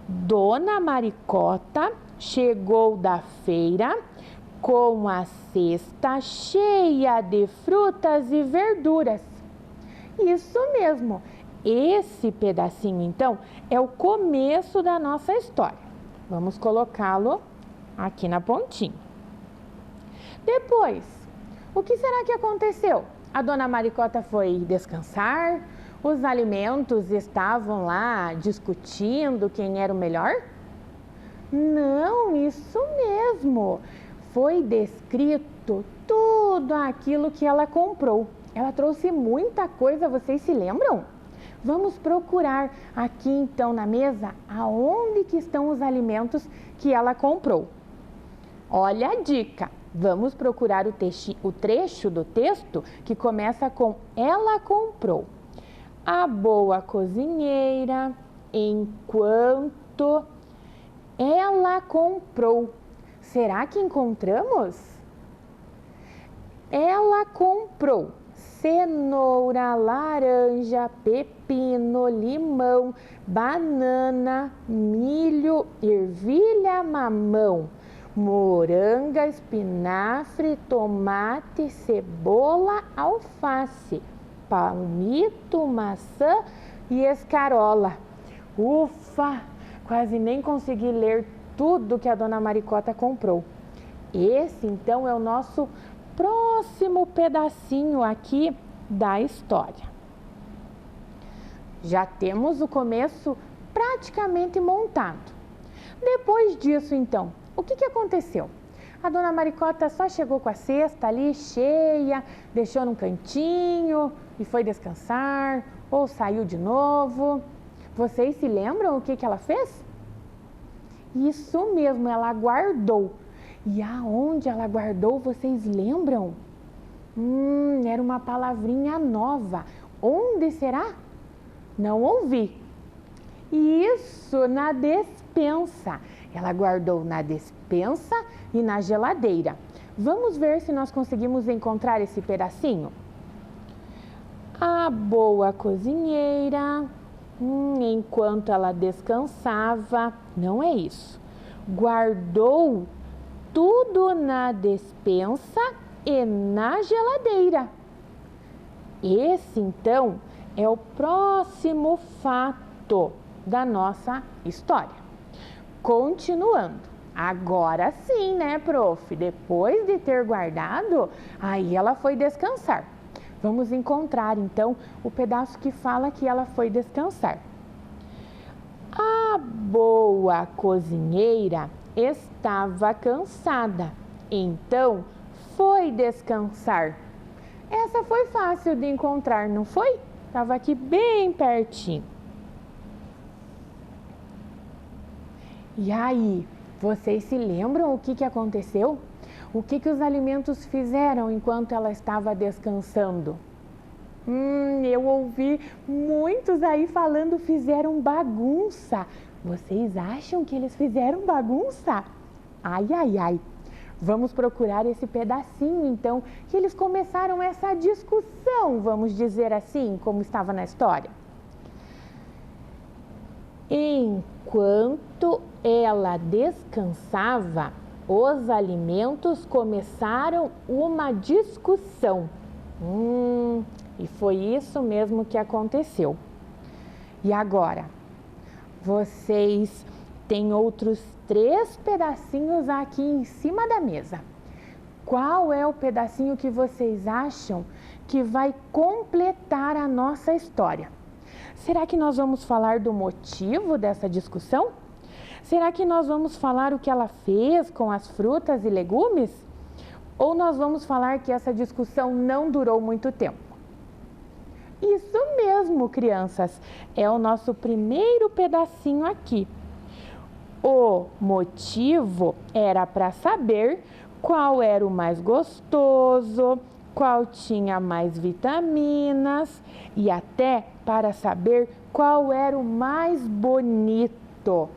Dona Maricota chegou da feira com a cesta cheia de frutas e verduras. Isso mesmo, esse pedacinho então é o começo da nossa história. Vamos colocá-lo aqui na pontinha. Depois, o que será que aconteceu? A dona Maricota foi descansar? Os alimentos estavam lá discutindo quem era o melhor? Não, isso mesmo. Foi descrito tudo aquilo que ela comprou. Ela trouxe muita coisa, vocês se lembram? Vamos procurar aqui então na mesa aonde que estão os alimentos que ela comprou. Olha a dica. Vamos procurar o trecho do texto que começa com ela comprou. A boa cozinheira, enquanto ela comprou. Será que encontramos? Ela comprou cenoura, laranja, pepino, limão, banana, milho, ervilha, mamão, moranga, espinafre, tomate, cebola, alface, palmito, maçã e escarola. Ufa, quase nem consegui ler tudo que a dona Maricota comprou. Esse então é o nosso próximo pedacinho aqui da história. Já temos o começo praticamente montado. Depois disso então, o que aconteceu? A dona Maricota só chegou com a cesta ali cheia, deixou num cantinho e foi descansar, ou saiu de novo. Vocês se lembram o que ela fez? Isso mesmo, ela guardou. E aonde ela guardou, vocês lembram? Era uma palavrinha nova. Onde será? Não ouvi. Isso, na despensa. Ela guardou na despensa e na geladeira. Vamos ver se nós conseguimos encontrar esse pedacinho. A boa cozinheira, enquanto ela descansava, não é isso. Guardou tudo na despensa e na geladeira. Esse, então, é o próximo fato da nossa história. Continuando. Agora sim, né, prof? Depois de ter guardado, aí ela foi descansar. Vamos encontrar, então, o pedaço que fala que ela foi descansar. A boa cozinheira estava cansada, então foi descansar. Essa foi fácil de encontrar, não foi? Estava aqui bem pertinho. E aí, vocês se lembram o que aconteceu? O que os alimentos fizeram enquanto ela estava descansando? Eu ouvi muitos aí falando fizeram bagunça. Vocês acham que eles fizeram bagunça? Ai, ai, ai. Vamos procurar esse pedacinho, então, que eles começaram essa discussão, vamos dizer assim, como estava na história. Enquanto ela descansava, os alimentos começaram uma discussão. E foi isso mesmo que aconteceu. E agora? Vocês têm outros 3 pedacinhos aqui em cima da mesa. Qual é o pedacinho que vocês acham que vai completar a nossa história? Será que nós vamos falar do motivo dessa discussão? Será que nós vamos falar o que ela fez com as frutas e legumes? Ou nós vamos falar que essa discussão não durou muito tempo? Isso mesmo, crianças, é o nosso primeiro pedacinho aqui. O motivo era para saber qual era o mais gostoso, qual tinha mais vitaminas e até para saber qual era o mais bonito.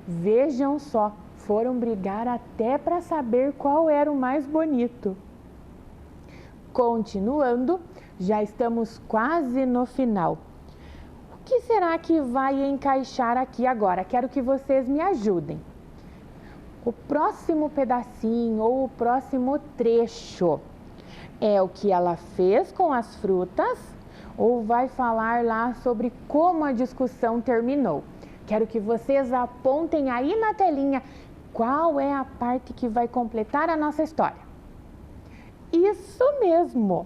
Vejam só, foram brigar até para saber qual era o mais bonito. Continuando, já estamos quase no final. O que será que vai encaixar aqui agora? Quero que vocês me ajudem. O próximo pedacinho ou o próximo trecho é o que ela fez com as frutas ou vai falar lá sobre como a discussão terminou? Quero que vocês apontem aí na telinha qual é a parte que vai completar a nossa história. Isso mesmo!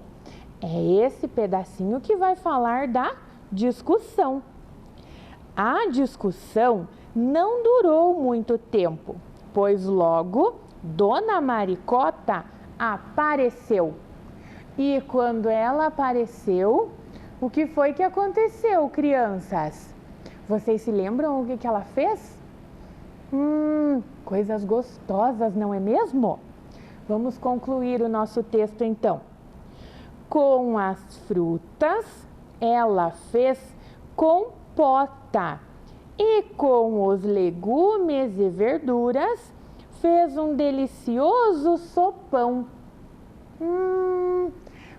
É esse pedacinho que vai falar da discussão. A discussão não durou muito tempo, pois logo Dona Maricota apareceu. E quando ela apareceu, o que foi que aconteceu, crianças? Vocês se lembram o que ela fez? Coisas gostosas, não é mesmo? Vamos concluir o nosso texto então. Com as frutas, ela fez compota. E com os legumes e verduras, fez um delicioso sopão.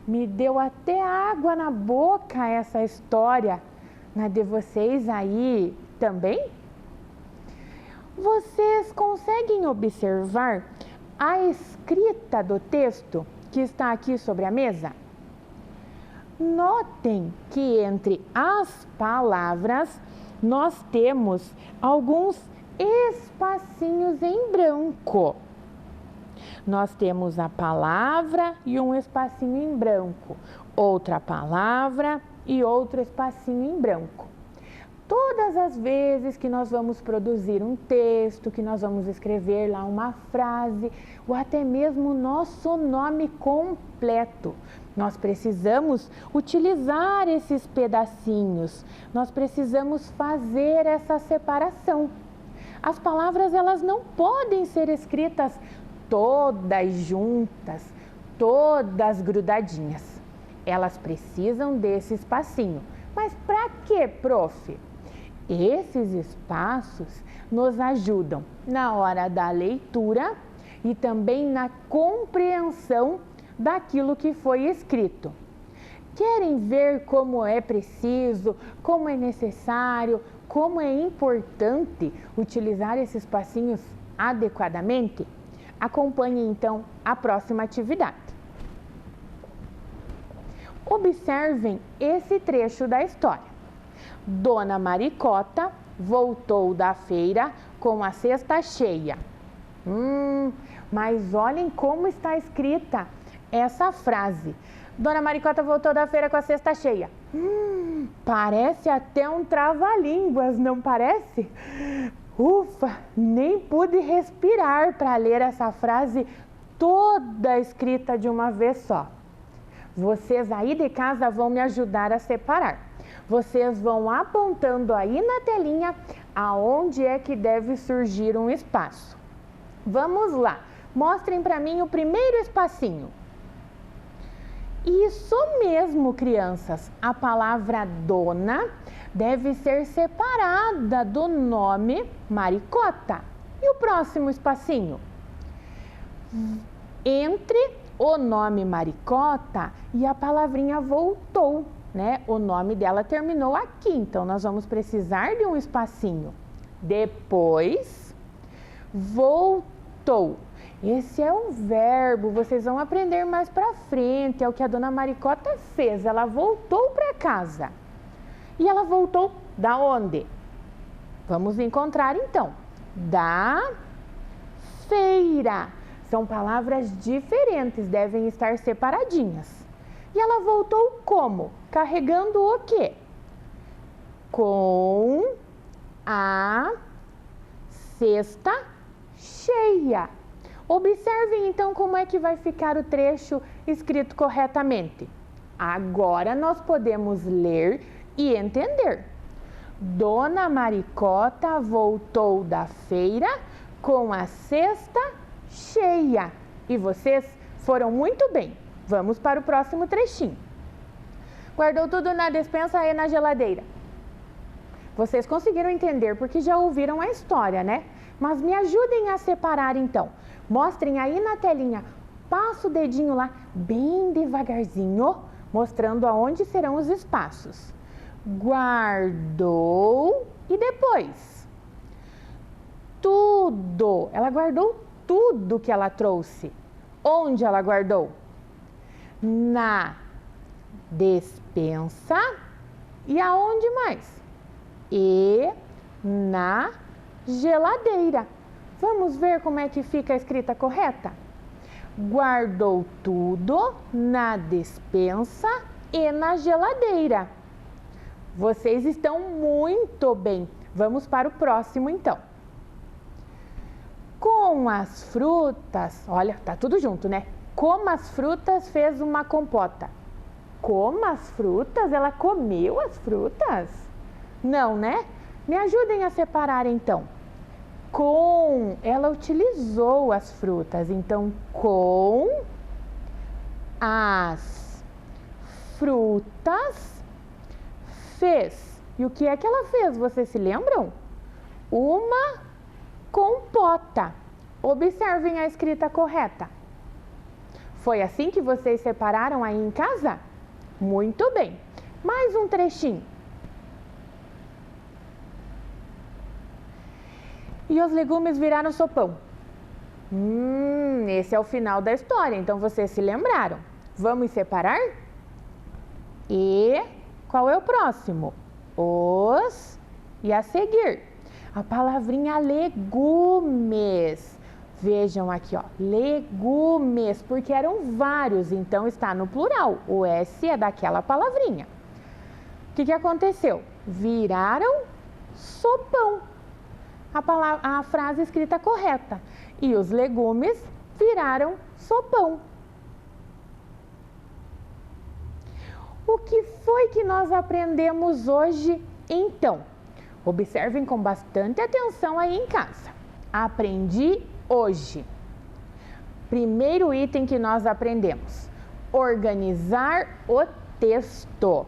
Me deu até água na boca essa história. Na de vocês aí também? Vocês conseguem observar a escrita do texto que está aqui sobre a mesa? Notem que entre as palavras nós temos alguns espacinhos em branco. Nós temos a palavra e um espacinho em branco, outra palavra e outro espacinho em branco. Todas as vezes que nós vamos produzir um texto, que nós vamos escrever lá uma frase, ou até mesmo o nosso nome completo, nós precisamos utilizar esses pedacinhos, nós precisamos fazer essa separação. As palavras elas não podem ser escritas todas juntas, todas grudadinhas. Elas precisam desse espacinho. Mas para quê, prof? Esses espaços nos ajudam na hora da leitura e também na compreensão daquilo que foi escrito. Querem ver como é preciso, como é necessário, como é importante utilizar esses espacinhos adequadamente? Acompanhe então a próxima atividade. Observem esse trecho da história. Dona Maricota voltou da feira com a cesta cheia. Mas olhem como está escrita essa frase. Dona Maricota voltou da feira com a cesta cheia. Parece até um trava-línguas, não parece? Ufa, nem pude respirar para ler essa frase toda escrita de uma vez só. Vocês aí de casa vão me ajudar a separar. Vocês vão apontando aí na telinha aonde é que deve surgir um espaço. Vamos lá, mostrem para mim o primeiro espacinho. Isso mesmo, crianças, a palavra dona deve ser separada do nome Maricota. E o próximo espacinho? Entre o nome Maricota e a palavrinha voltou, né? O nome dela terminou aqui, então nós vamos precisar de um espacinho. Depois, voltou. Esse é um verbo, vocês vão aprender mais pra frente, é o que a dona Maricota fez, ela voltou para casa. E ela voltou da onde? Vamos encontrar então. Da feira. São palavras diferentes, devem estar separadinhas. E ela voltou como? Carregando o quê? Com a cesta cheia. Observem então como é que vai ficar o trecho escrito corretamente. Agora nós podemos ler e entender. Dona Maricota voltou da feira com a cesta cheia. E vocês foram muito bem. Vamos para o próximo trechinho. Guardou tudo na despensa e na geladeira. Vocês conseguiram entender porque já ouviram a história, né? Mas me ajudem a separar então. Mostrem aí na telinha. Passa o dedinho lá bem devagarzinho, mostrando aonde serão os espaços. Guardou e depois? Tudo. Ela guardou tudo que ela trouxe. Onde ela guardou? Na despensa. E aonde mais? E na geladeira. Vamos ver como é que fica a escrita correta? Guardou tudo na despensa e na geladeira. Vocês estão muito bem. Vamos para o próximo então. Com as frutas, olha, tá tudo junto, né? Com as frutas fez uma compota. Com as frutas? Ela comeu as frutas? Não, né? Me ajudem a separar então. Com, ela utilizou as frutas, então com as frutas fez. E o que é que ela fez? Vocês se lembram? Uma compota. Observem a escrita correta. Foi assim que vocês separaram aí em casa? Muito bem. Mais um trechinho. E os legumes viraram sopão. Esse é o final da história, então vocês se lembraram. Vamos separar? E qual é o próximo? Os e a seguir. A palavrinha legumes. Vejam aqui, ó, legumes, porque eram vários, então está no plural. O S é daquela palavrinha. O que aconteceu? Viraram sopão. A frase escrita correta. E os legumes viraram sopão. O que foi que nós aprendemos hoje, então? Observem com bastante atenção aí em casa. Aprendi hoje. Primeiro item que nós aprendemos: organizar o texto.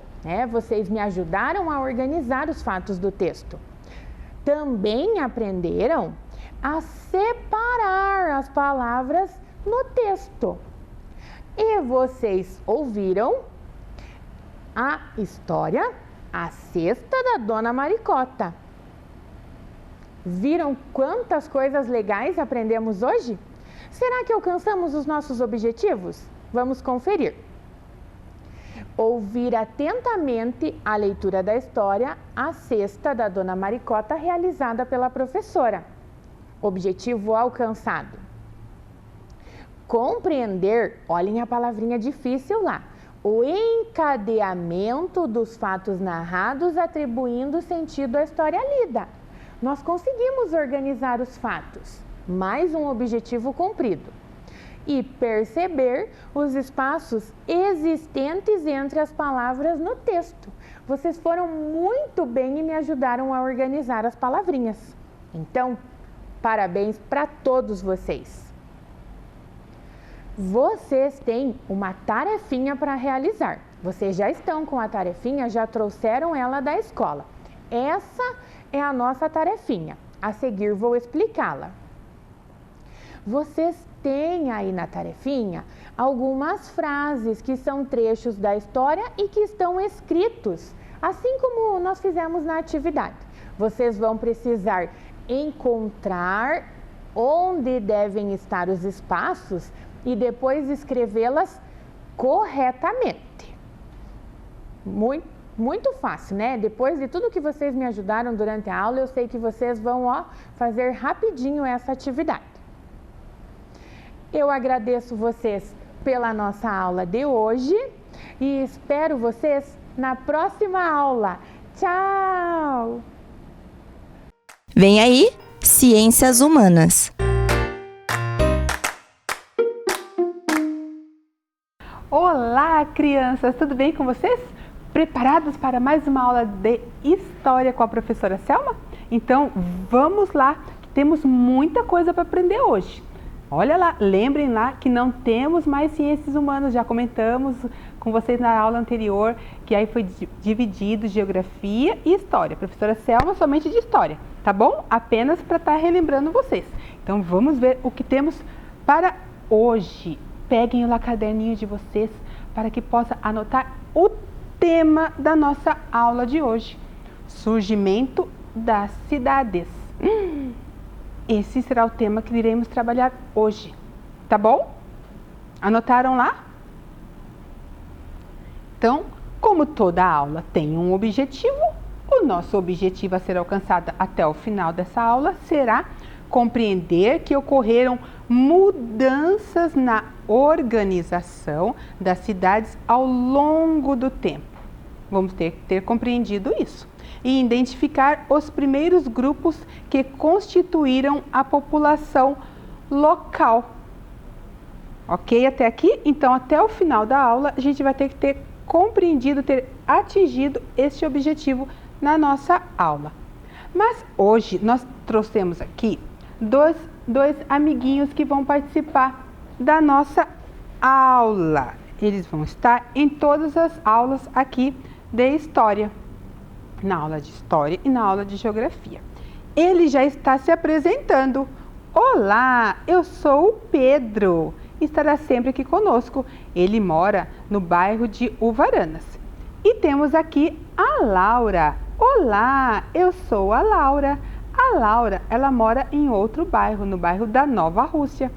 Vocês me ajudaram a organizar os fatos do texto. Também aprenderam a separar as palavras no texto. E vocês ouviram a história A Cesta da Dona Maricota. Viram quantas coisas legais aprendemos hoje? Será que alcançamos os nossos objetivos? Vamos conferir. Ouvir atentamente a leitura da história A Cesta da Dona Maricota, realizada pela professora. Objetivo alcançado. Compreender, olhem a palavrinha difícil lá, o encadeamento dos fatos narrados atribuindo sentido à história lida. Nós conseguimos organizar os fatos, mais um objetivo cumprido. E perceber os espaços existentes entre as palavras no texto. Vocês foram muito bem e me ajudaram a organizar as palavrinhas. Então, parabéns para todos vocês. Vocês têm uma tarefinha para realizar. Vocês já estão com a tarefinha, já trouxeram ela da escola. Essa é a nossa tarefinha. A seguir vou explicá-la. Vocês têm aí na tarefinha algumas frases que são trechos da história e que estão escritos, assim como nós fizemos na atividade. Vocês vão precisar encontrar onde devem estar os espaços e depois escrevê-las corretamente. Muito fácil, né? Depois de tudo que vocês me ajudaram durante a aula, eu sei que vocês vão fazer rapidinho essa atividade. Eu agradeço vocês pela nossa aula de hoje e espero vocês na próxima aula. Tchau! Vem aí, Ciências Humanas. Olá, crianças! Tudo bem com vocês? Preparados para mais uma aula de História com a professora Selma? Então, vamos lá, que temos muita coisa para aprender hoje. Olha lá, lembrem lá que não temos mais Ciências Humanas, já comentamos com vocês na aula anterior, que aí foi dividido Geografia e História. Professora Selma somente de História, tá bom? Apenas para estar relembrando vocês. Então, vamos ver o que temos para hoje. Peguem o caderninho de vocês para que possa anotar o tema da nossa aula de hoje: surgimento das cidades. Esse será o tema que iremos trabalhar hoje, tá bom? Anotaram lá? Então, como toda aula tem um objetivo, o nosso objetivo a ser alcançado até o final dessa aula será compreender que ocorreram mudanças na organização das cidades ao longo do tempo. Vamos ter compreendido isso. E identificar os primeiros grupos que constituíram a população local. Ok? Até aqui? Então, até o final da aula, a gente vai ter que ter compreendido, ter atingido este objetivo na nossa aula. Mas hoje nós trouxemos aqui dois amiguinhos que vão participar da nossa aula. Eles vão estar em todas as aulas aqui de História, na aula de História e na aula de Geografia. Ele já está se apresentando. Olá, eu sou o Pedro. Estará sempre aqui conosco. Ele mora no bairro de Uvaranas. E temos aqui a Laura. Olá, eu sou a Laura. A Laura, ela mora em outro bairro, no bairro da Nova Rússia.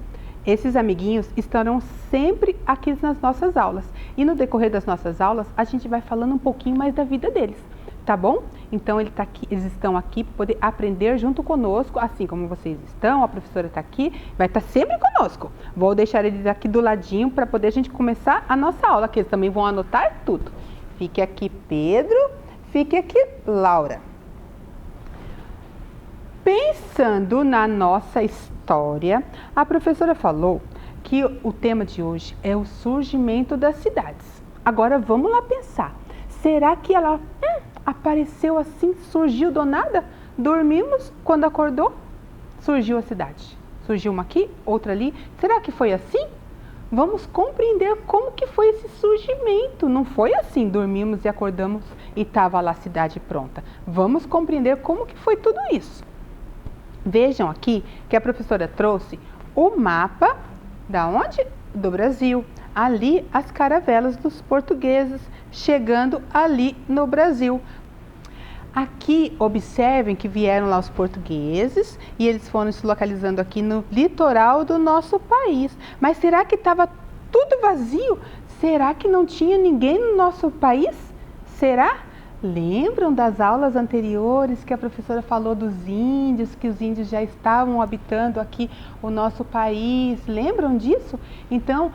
Esses amiguinhos estarão sempre aqui nas nossas aulas. E no decorrer das nossas aulas, a gente vai falando um pouquinho mais da vida deles, tá bom? Então, eles estão aqui para poder aprender junto conosco, assim como vocês estão, a professora está aqui, vai estar sempre conosco. Vou deixar eles aqui do ladinho para poder a gente começar a nossa aula, que eles também vão anotar tudo. Fique aqui, Pedro, fique aqui, Laura. Pensando na nossa história, a professora falou que o tema de hoje é o surgimento das cidades. Agora vamos lá pensar. Será que ela apareceu assim, surgiu do nada? Dormimos, quando acordou, surgiu a cidade. Surgiu uma aqui, outra ali. Será que foi assim? Vamos compreender como que foi esse surgimento. Não foi assim, dormimos e acordamos e estava lá a cidade pronta. Vamos compreender como que foi tudo isso. Vejam aqui que a professora trouxe o mapa da onde? Do Brasil. Ali as caravelas dos portugueses chegando ali no Brasil. Aqui, observem que vieram lá os portugueses e eles foram se localizando aqui no litoral do nosso país. Mas será que estava tudo vazio? Será que não tinha ninguém no nosso país? Será? Lembram das aulas anteriores que a professora falou dos índios, que os índios já estavam habitando aqui o nosso país? Lembram disso? Então,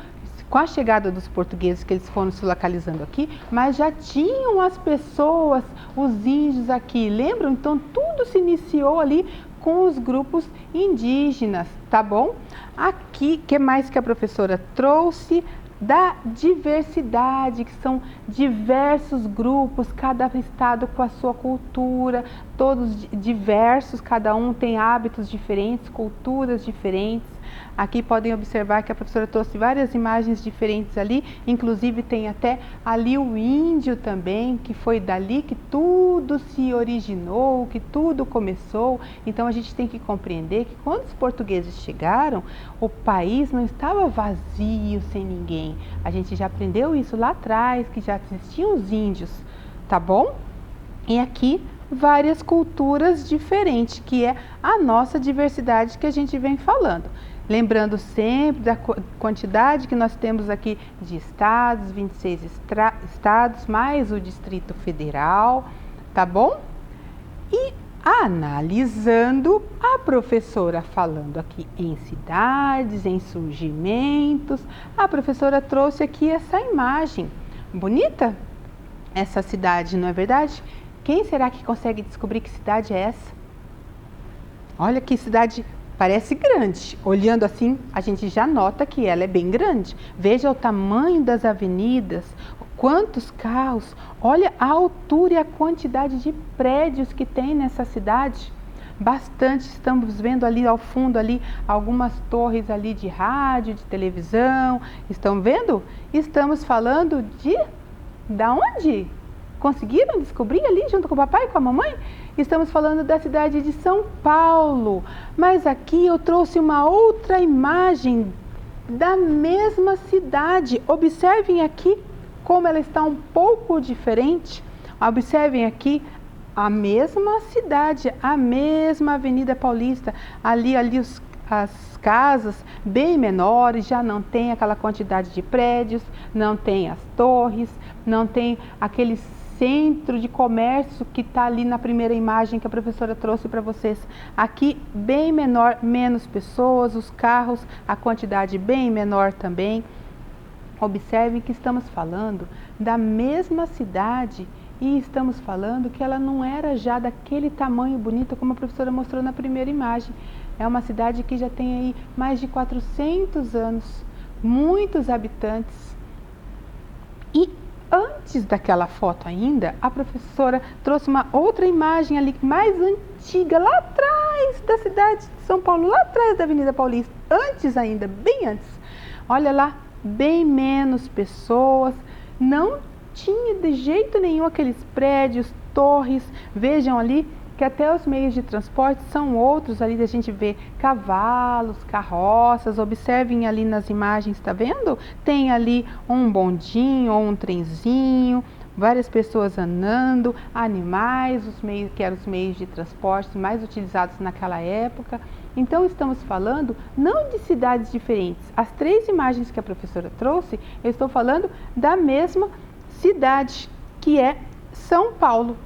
com a chegada dos portugueses que eles foram se localizando aqui, mas já tinham as pessoas, os índios aqui, lembram? Então tudo se iniciou ali com os grupos indígenas, tá bom? Aqui, o que mais que a professora trouxe? Da diversidade, que são diversos grupos, cada estado com a sua cultura, todos diversos, cada um tem hábitos diferentes, culturas diferentes. Aqui podem observar que a professora trouxe várias imagens diferentes ali, inclusive tem até ali o índio também, que foi dali que tudo se originou, que tudo começou. Então a gente tem que compreender que quando os portugueses chegaram, o país não estava vazio, sem ninguém. A gente já aprendeu isso lá atrás, que já existiam os índios, tá bom? E aqui várias culturas diferentes, que é a nossa diversidade que a gente vem falando. Lembrando sempre da quantidade que nós temos aqui de estados, 26 estados, mais o Distrito Federal, tá bom? E analisando, a professora falando aqui em cidades, em surgimentos, a professora trouxe aqui essa imagem. Bonita essa cidade, não é verdade? Quem será que consegue descobrir que cidade é essa? Olha que cidade, parece grande. Olhando assim, a gente já nota que ela é bem grande. Veja o tamanho das avenidas, quantos carros. Olha a altura e a quantidade de prédios que tem nessa cidade. Bastante. Estamos vendo ali ao fundo ali algumas torres ali de rádio, de televisão. Estão vendo? Estamos falando da onde? Conseguiram descobrir ali junto com o papai e com a mamãe? Estamos falando da cidade de São Paulo. Mas aqui eu trouxe uma outra imagem da mesma cidade. Observem aqui como ela está um pouco diferente. Observem aqui a mesma cidade, a mesma Avenida Paulista. Ali as casas bem menores, já não tem aquela quantidade de prédios, não tem as torres, não tem aquele centro de comércio que está ali na primeira imagem que a professora trouxe para vocês. Aqui bem menor, menos pessoas, os carros, a quantidade bem menor também. Observem que estamos falando da mesma cidade e estamos falando que ela não era já daquele tamanho bonito como a professora mostrou na primeira imagem. É uma cidade que já tem aí mais de 400 anos, muitos habitantes. E antes daquela foto ainda, a professora trouxe uma outra imagem ali mais antiga, lá atrás da cidade de São Paulo, lá atrás da Avenida Paulista, antes ainda, bem antes. Olha lá, bem menos pessoas, não tinha de jeito nenhum aqueles prédios, torres. Vejam ali que até os meios de transporte são outros, ali a gente vê cavalos, carroças. Observem ali nas imagens, tá vendo? Tem ali um bondinho ou um trenzinho, várias pessoas andando, animais, que eram os meios de transporte mais utilizados naquela época. Então estamos falando não de cidades diferentes. As três imagens que a professora trouxe, eu estou falando da mesma cidade, que é São Paulo.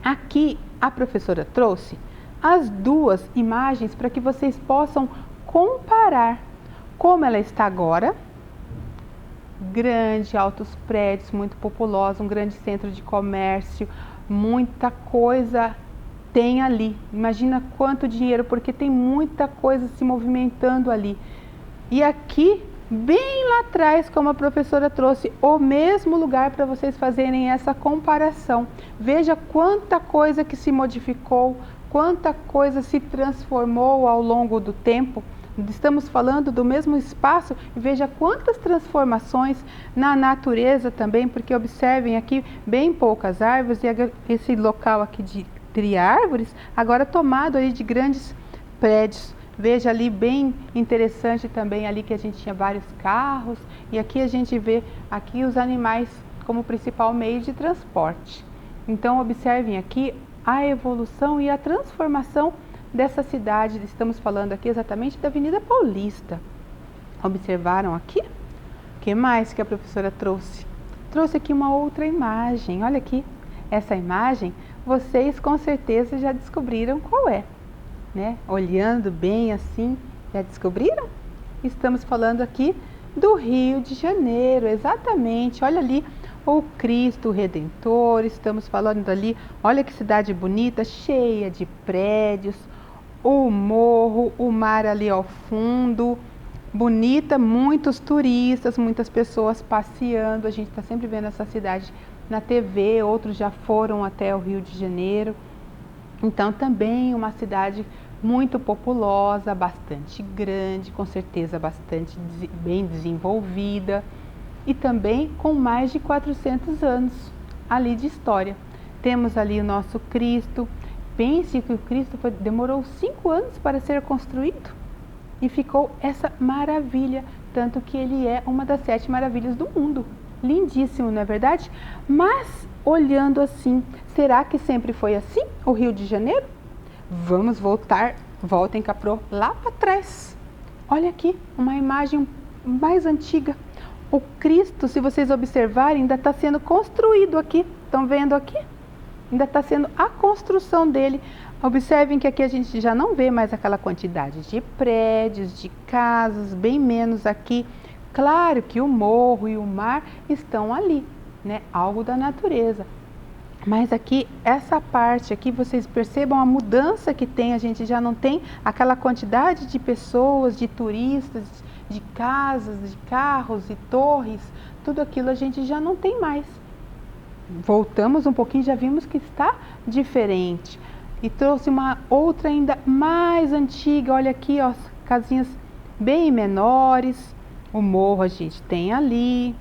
Aqui a professora trouxe as duas imagens para que vocês possam comparar como ela está agora. Grande, altos prédios, muito populosa, um grande centro de comércio, muita coisa tem ali. Imagina quanto dinheiro, porque tem muita coisa se movimentando ali. E aqui, bem lá atrás, como a professora trouxe, o mesmo lugar para vocês fazerem essa comparação. Veja quanta coisa que se modificou, quanta coisa se transformou ao longo do tempo. Estamos falando do mesmo espaço e veja quantas transformações na natureza também, porque observem aqui bem poucas árvores e esse local aqui de árvores agora tomado aí de grandes prédios. Veja ali bem interessante também ali que a gente tinha vários carros e aqui a gente vê aqui os animais como principal meio de transporte. Então observem aqui a evolução e a transformação dessa cidade. Estamos falando aqui exatamente da Avenida Paulista. Observaram aqui? O que mais que a professora trouxe? Trouxe aqui uma outra imagem. Olha aqui, essa imagem vocês com certeza já descobriram qual é, né? Olhando bem assim, já descobriram? Estamos falando aqui do Rio de Janeiro, exatamente. Olha ali o Cristo Redentor, estamos falando ali, olha que cidade bonita, cheia de prédios, o morro, o mar ali ao fundo, bonita, muitos turistas, muitas pessoas passeando. A gente está sempre vendo essa cidade na TV, outros já foram até o Rio de Janeiro. Então também uma cidade muito populosa, bastante grande, com certeza bastante bem desenvolvida e também com mais de 400 anos ali de história. Temos ali o nosso Cristo. Pense que o Cristo demorou 5 anos para ser construído e ficou essa maravilha, tanto que ele é uma das 7 maravilhas do mundo. Lindíssimo, não é verdade? Mas, olhando assim, será que sempre foi assim, o Rio de Janeiro? Vamos voltem Caprô, lá para trás. Olha aqui, uma imagem mais antiga. O Cristo, se vocês observarem, ainda está sendo construído aqui. Estão vendo aqui? Ainda está sendo a construção dele. Observem que aqui a gente já não vê mais aquela quantidade de prédios, de casas, bem menos aqui. Claro que o morro e o mar estão ali, né? Algo da natureza. Mas aqui, essa parte aqui, vocês percebam a mudança que tem. A gente já não tem aquela quantidade de pessoas, de turistas, de casas, de carros e torres. Tudo aquilo a gente já não tem mais. Voltamos um pouquinho, já vimos que está diferente. E trouxe uma outra ainda mais antiga. Olha aqui, ó, casinhas bem menores. O morro a gente tem ali.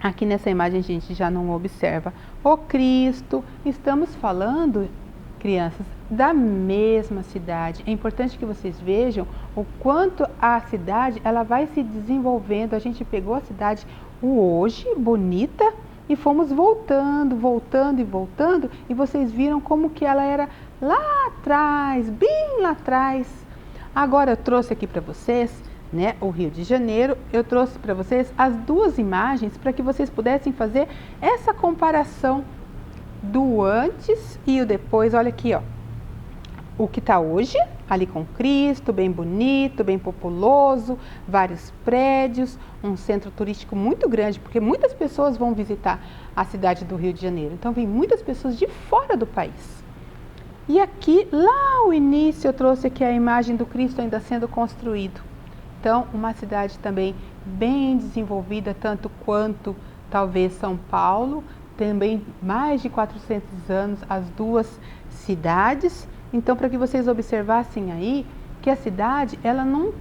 Aqui nessa imagem a gente já não observa o Cristo. Estamos falando, crianças, da mesma cidade. É importante que vocês vejam o quanto a cidade ela vai se desenvolvendo. A gente pegou a cidade hoje, bonita, e fomos voltando e vocês viram como que ela era lá atrás, bem lá atrás. Agora eu trouxe aqui para vocês, né, o Rio de Janeiro. Eu trouxe para vocês as duas imagens para que vocês pudessem fazer essa comparação do antes e o depois. Olha aqui, ó, o que está hoje, ali com Cristo, bem bonito, bem populoso, vários prédios, um centro turístico muito grande, porque muitas pessoas vão visitar a cidade do Rio de Janeiro. Então, vem muitas pessoas de fora do país. E aqui, lá o início, eu trouxe aqui a imagem do Cristo ainda sendo construído. Então, uma cidade também bem desenvolvida, tanto quanto talvez São Paulo, também mais de 400 anos, as duas cidades. Então, para que vocês observassem aí, que a cidade, ela não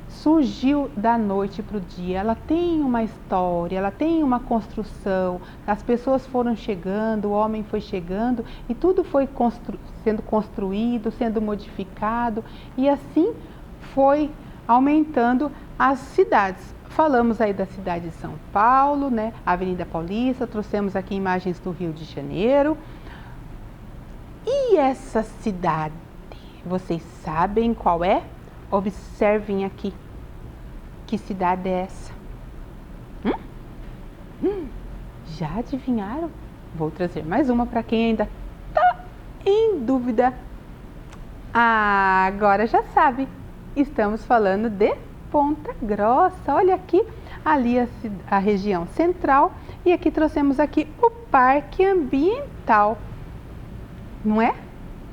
surgiu da noite para o dia, ela tem uma história, ela tem uma construção, as pessoas foram chegando, o homem foi chegando e tudo foi sendo construído, sendo modificado e assim foi aumentando as cidades. Falamos aí da cidade de São Paulo, né? Avenida Paulista, trouxemos aqui imagens do Rio de Janeiro. E essa cidade, vocês sabem qual é? Observem aqui. Que cidade é essa? Já adivinharam? Vou trazer mais uma para quem ainda está em dúvida. Ah, agora já sabe. Estamos falando de Ponta Grossa. Olha aqui, ali a região central. E aqui trouxemos aqui o Parque Ambiental. Não é?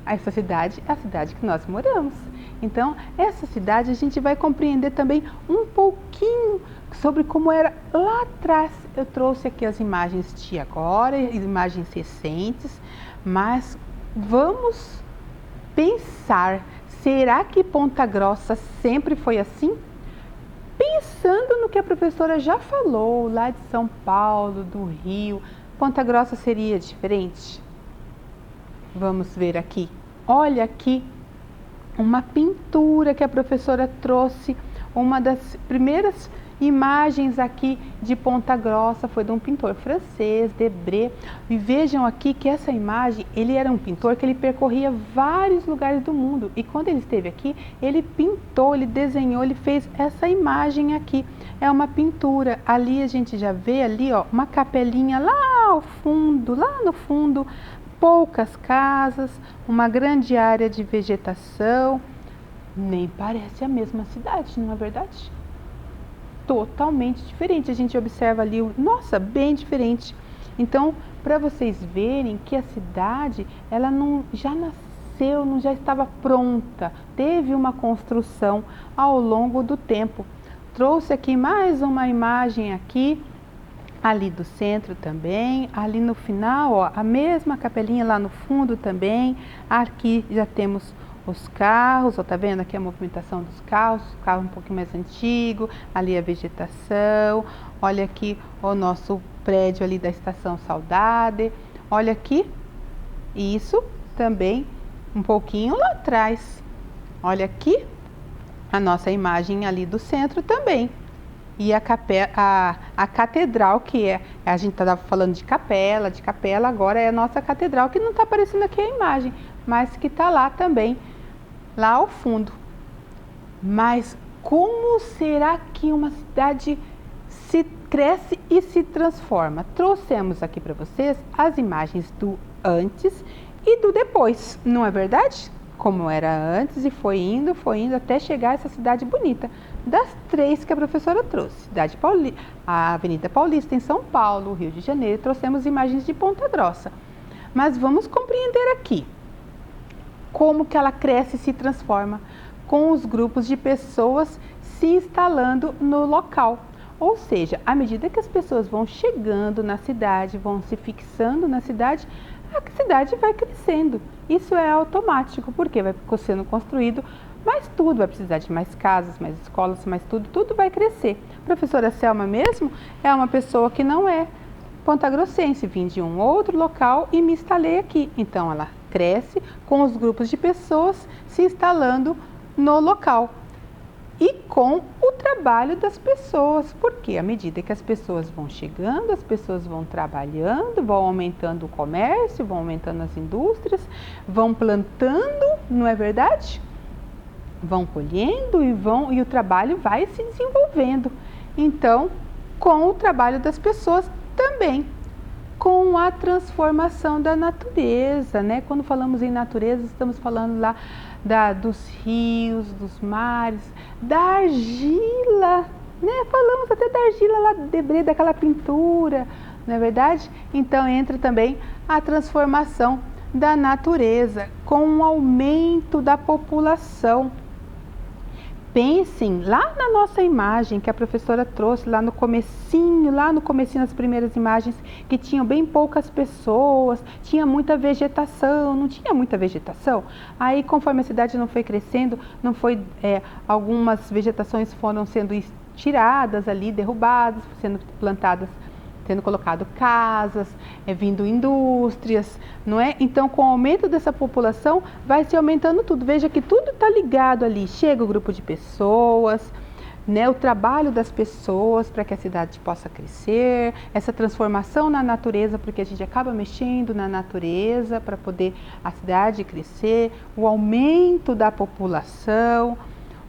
essa cidade é a cidade que nós moramos. Então, essa cidade a gente vai compreender também um pouquinho sobre como era lá atrás. Eu trouxe aqui as imagens de agora, imagens recentes, mas vamos pensar, será que Ponta Grossa sempre foi assim? Pensando no que a professora já falou, lá de São Paulo, do Rio, Ponta Grossa seria diferente? Vamos ver aqui. Olha aqui uma pintura que a professora trouxe, uma das primeiras imagens aqui de Ponta Grossa foi de um pintor francês, Debré. E vejam aqui que essa imagem, ele era um pintor que ele percorria vários lugares do mundo. E quando ele esteve aqui, ele pintou, ele desenhou, ele fez essa imagem aqui. É uma pintura. Ali a gente já vê ali, ó, uma capelinha lá ao fundo, lá no fundo, poucas casas, uma grande área de vegetação. Nem parece a mesma cidade, não é verdade? Totalmente diferente. A gente observa ali, nossa, bem diferente. Então, para vocês verem que a cidade, ela não já nasceu, não já estava pronta. Teve uma construção ao longo do tempo. Trouxe aqui mais uma imagem aqui, ali do centro também, ali no final, ó, a mesma capelinha lá no fundo também. Aqui já temos os carros, ó, tá vendo aqui a movimentação dos carros, o carro um pouquinho mais antigo, ali a vegetação, olha aqui o nosso prédio ali da Estação Saudade, olha aqui, isso também um pouquinho lá atrás, olha aqui a nossa imagem ali do centro também. E a catedral, que é, a gente estava falando de capela, agora é a nossa catedral, que não está aparecendo aqui a imagem, mas que está lá também, lá ao fundo. Mas como será que uma cidade se cresce e se transforma? Trouxemos aqui para vocês as imagens do antes e do depois, não é verdade? Como era antes e foi indo até chegar a essa cidade bonita. Das três que a professora trouxe, a Avenida Paulista em São Paulo, Rio de Janeiro, trouxemos imagens de Ponta Grossa. Mas vamos compreender aqui como que ela cresce e se transforma com os grupos de pessoas se instalando no local. Ou seja, à medida que as pessoas vão chegando na cidade, vão se fixando na cidade, a cidade vai crescendo. Isso é automático, porque vai sendo construído mais tudo, vai precisar de mais casas, mais escolas, mais tudo vai crescer. A professora Selma mesmo é uma pessoa que não é pontagrossense, vim de um outro local e me instalei aqui. Então ela cresce com os grupos de pessoas se instalando no local. E com o trabalho das pessoas, porque à medida que as pessoas vão chegando, as pessoas vão trabalhando, vão aumentando o comércio, vão aumentando as indústrias, vão plantando, não é verdade? Vão colhendo e o trabalho vai se desenvolvendo. Então, com o trabalho das pessoas também, com a transformação da natureza, né? Quando falamos em natureza, estamos falando lá dos rios, dos mares, da argila, né? Falamos até da argila lá de Debré, daquela pintura, não é verdade? Então entra também a transformação da natureza com o aumento da população. Pensem lá na nossa imagem que a professora trouxe lá no comecinho das primeiras imagens, que tinham bem poucas pessoas, tinha muita vegetação, não tinha muita vegetação. Aí conforme a cidade não foi crescendo, algumas vegetações foram sendo tiradas ali, derrubadas, sendo plantadas, tendo colocado casas, vindo indústrias, não é? Então, com o aumento dessa população, vai se aumentando tudo. Veja que tudo está ligado ali. Chega o grupo de pessoas, né? O trabalho das pessoas para que a cidade possa crescer, essa transformação na natureza, porque a gente acaba mexendo na natureza para poder a cidade crescer, o aumento da população,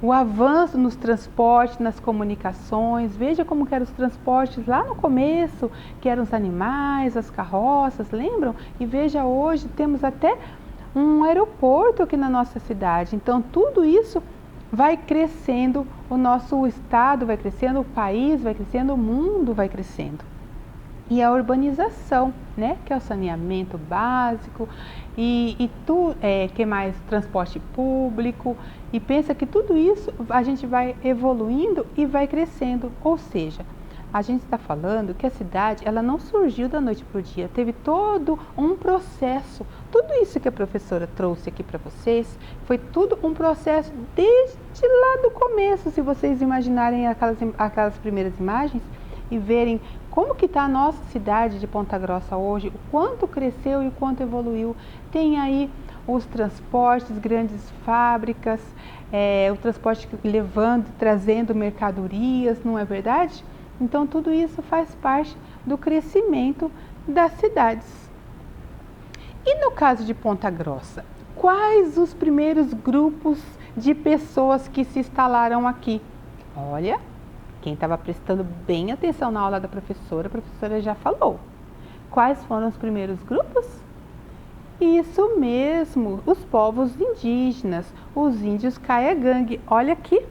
o avanço nos transportes, nas comunicações. Veja como que eram os transportes lá no começo, que eram os animais, as carroças, lembram? E veja, hoje temos até um aeroporto aqui na nossa cidade. Então, tudo isso vai crescendo, o nosso estado vai crescendo, o país vai crescendo, o mundo vai crescendo. e a urbanização, né? Que é o saneamento básico que mais? Transporte público. E pensa que tudo isso a gente vai evoluindo e vai crescendo. Ou seja, a gente está falando que a cidade ela não surgiu da noite para o dia, teve todo um processo. Tudo isso que a professora trouxe aqui para vocês foi tudo um processo desde lá do começo. Se vocês imaginarem aquelas primeiras imagens e verem como que está a nossa cidade de Ponta Grossa hoje, o quanto cresceu e o quanto evoluiu. Tem aí os transportes, grandes fábricas, o transporte levando, trazendo mercadorias, não é verdade? Então tudo isso faz parte do crescimento das cidades. E no caso de Ponta Grossa, quais os primeiros grupos de pessoas que se instalaram aqui? Olha, quem estava prestando bem atenção na aula da professora, a professora já falou. Quais foram os primeiros grupos? Isso mesmo, os povos indígenas, os índios Kaiagang. Olha aqui,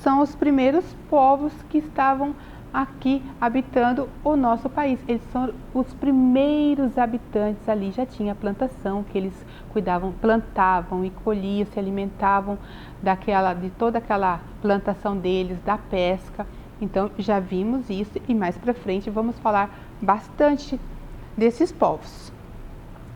são os primeiros povos que estavam aqui habitando o nosso país. Eles são os primeiros habitantes ali, já tinha plantação que eles cuidavam, plantavam e colhiam, se alimentavam de toda aquela plantação deles, da pesca. Então já vimos isso e mais para frente vamos falar bastante desses povos.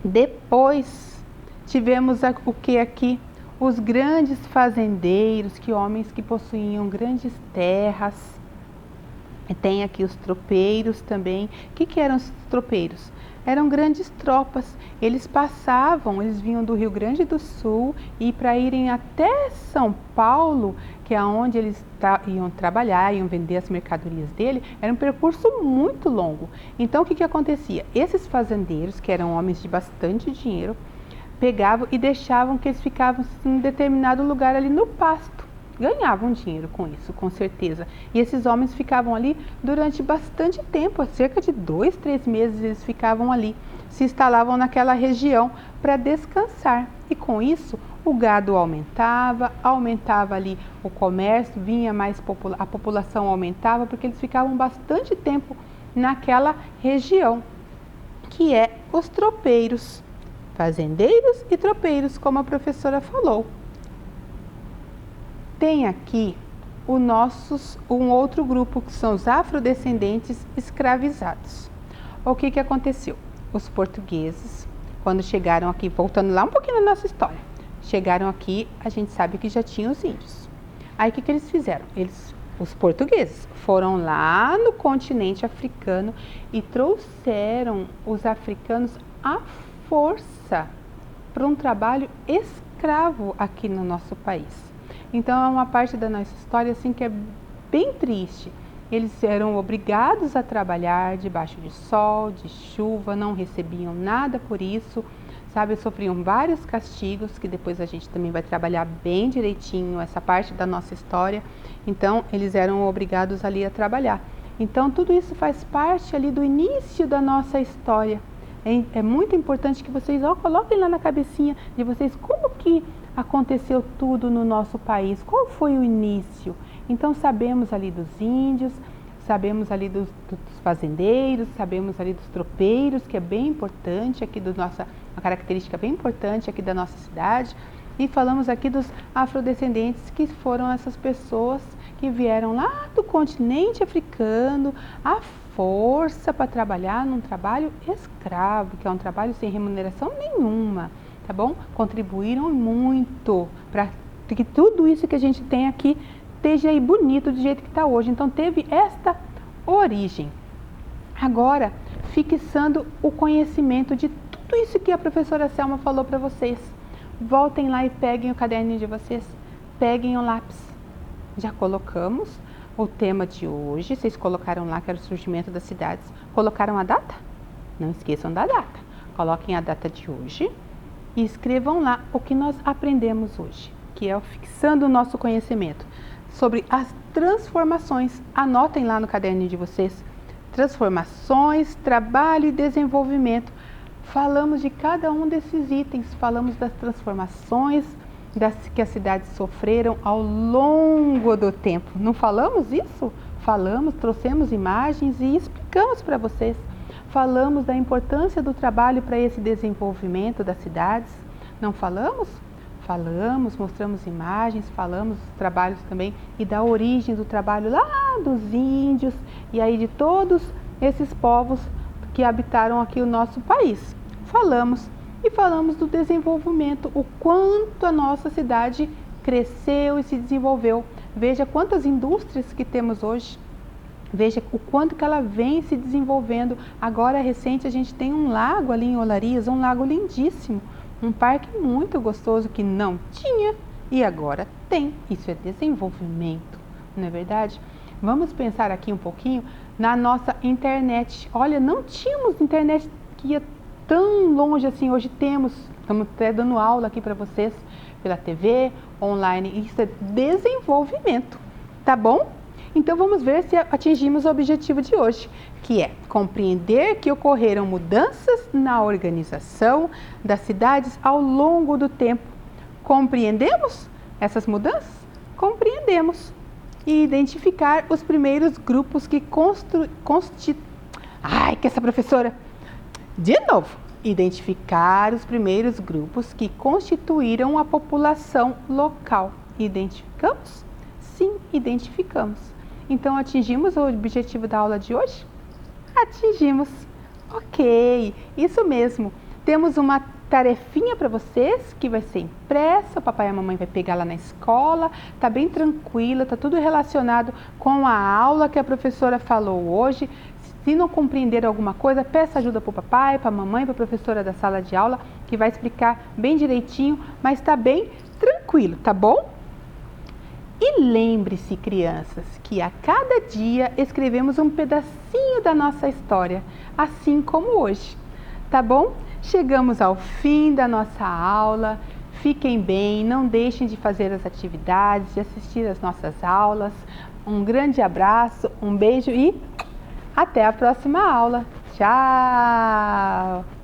Depois tivemos o que aqui? Os grandes fazendeiros, homens que possuíam grandes terras. Tem aqui os tropeiros também. O que eram os tropeiros? Eram grandes tropas. Eles vinham do Rio Grande do Sul e para irem até São Paulo, que é onde eles iam trabalhar, iam vender as mercadorias dele, era um percurso muito longo. Então o que acontecia? Esses fazendeiros, que eram homens de bastante dinheiro, pegavam e deixavam que eles ficavam em um determinado lugar ali no pasto. Ganhavam dinheiro com isso, com certeza. E esses homens ficavam ali durante bastante tempo, cerca de 2, 3 meses eles ficavam ali, se instalavam naquela região para descansar. E com isso o gado aumentava ali o comércio, a população aumentava, porque eles ficavam bastante tempo naquela região, que é os tropeiros, fazendeiros e tropeiros, como a professora falou. Tem aqui um outro grupo, que são os afrodescendentes escravizados. O que aconteceu? Os portugueses, quando chegaram aqui, voltando lá um pouquinho na nossa história, chegaram aqui, a gente sabe que já tinha os índios. Aí o que eles fizeram? Os portugueses foram lá no continente africano e trouxeram os africanos à força para um trabalho escravo aqui no nosso país. Então é uma parte da nossa história assim que é bem triste. Eles eram obrigados a trabalhar debaixo de sol, de chuva, não recebiam nada por isso, sabe? Sofriam vários castigos, que depois a gente também vai trabalhar bem direitinho essa parte da nossa história. Então eles eram obrigados ali a trabalhar. Então tudo isso faz parte ali do início da nossa história. É muito importante que vocês coloquem lá na cabecinha de vocês como que aconteceu tudo no nosso país, qual foi o início. Então sabemos ali dos índios, sabemos ali dos fazendeiros, sabemos ali dos tropeiros, que é bem importante aqui uma característica bem importante aqui da nossa cidade, e falamos aqui dos afrodescendentes, que foram essas pessoas que vieram lá do continente africano à força para trabalhar num trabalho escravo, que é um trabalho sem remuneração nenhuma, tá bom? Contribuíram muito para que tudo isso que a gente tem aqui esteja aí bonito do jeito que está hoje. Então teve esta origem. Agora, fixando o conhecimento de tudo isso que a professora Selma falou para vocês. Voltem lá e peguem o caderninho de vocês, peguem o lápis. Já colocamos o tema de hoje, vocês colocaram lá que era o surgimento das cidades. Colocaram a data? Não esqueçam da data. Coloquem a data de hoje e escrevam lá o que nós aprendemos hoje, que é o fixando o nosso conhecimento sobre as transformações. Anotem lá no caderninho de vocês. Transformações, trabalho e desenvolvimento. Falamos de cada um desses itens, falamos das transformações que as cidades sofreram ao longo do tempo. Não falamos isso? Falamos, trouxemos imagens e explicamos para vocês. falamos da importância do trabalho para esse desenvolvimento das cidades. Não falamos? Falamos, mostramos imagens, falamos dos trabalhos também e da origem do trabalho lá dos índios e aí de todos esses povos que habitaram aqui o nosso país. Falamos e falamos do desenvolvimento, o quanto a nossa cidade cresceu e se desenvolveu. Veja quantas indústrias que temos hoje. Veja o quanto que ela vem se desenvolvendo. Agora, recente, a gente tem um lago ali em Olarias, um lago lindíssimo. Um parque muito gostoso que não tinha e agora tem. Isso é desenvolvimento, não é verdade? Vamos pensar aqui um pouquinho na nossa internet. Olha, não tínhamos internet que ia tão longe assim. Hoje temos, estamos até dando aula aqui para vocês pela TV, online. Isso é desenvolvimento, tá bom? Então vamos ver se atingimos o objetivo de hoje, que é compreender que ocorreram mudanças na organização das cidades ao longo do tempo. Compreendemos essas mudanças? Compreendemos. E identificar os primeiros grupos que Ai, que essa professora! De novo, identificar os primeiros grupos que constituíram a população local. Identificamos? Sim, identificamos. Então, atingimos o objetivo da aula de hoje? Atingimos. Ok, isso mesmo. Temos uma tarefinha para vocês que vai ser impressa, o papai e a mamãe vai pegar lá na escola, tá bem tranquila, tá tudo relacionado com a aula que a professora falou hoje. Se não compreender alguma coisa, peça ajuda para o papai, para a mamãe, para a professora da sala de aula, que vai explicar bem direitinho, mas tá bem tranquilo, tá bom? E lembre-se, crianças, que a cada dia escrevemos um pedacinho da nossa história, assim como hoje, tá bom? Chegamos ao fim da nossa aula, fiquem bem, não deixem de fazer as atividades, de assistir às nossas aulas. Um grande abraço, um beijo e até a próxima aula. Tchau!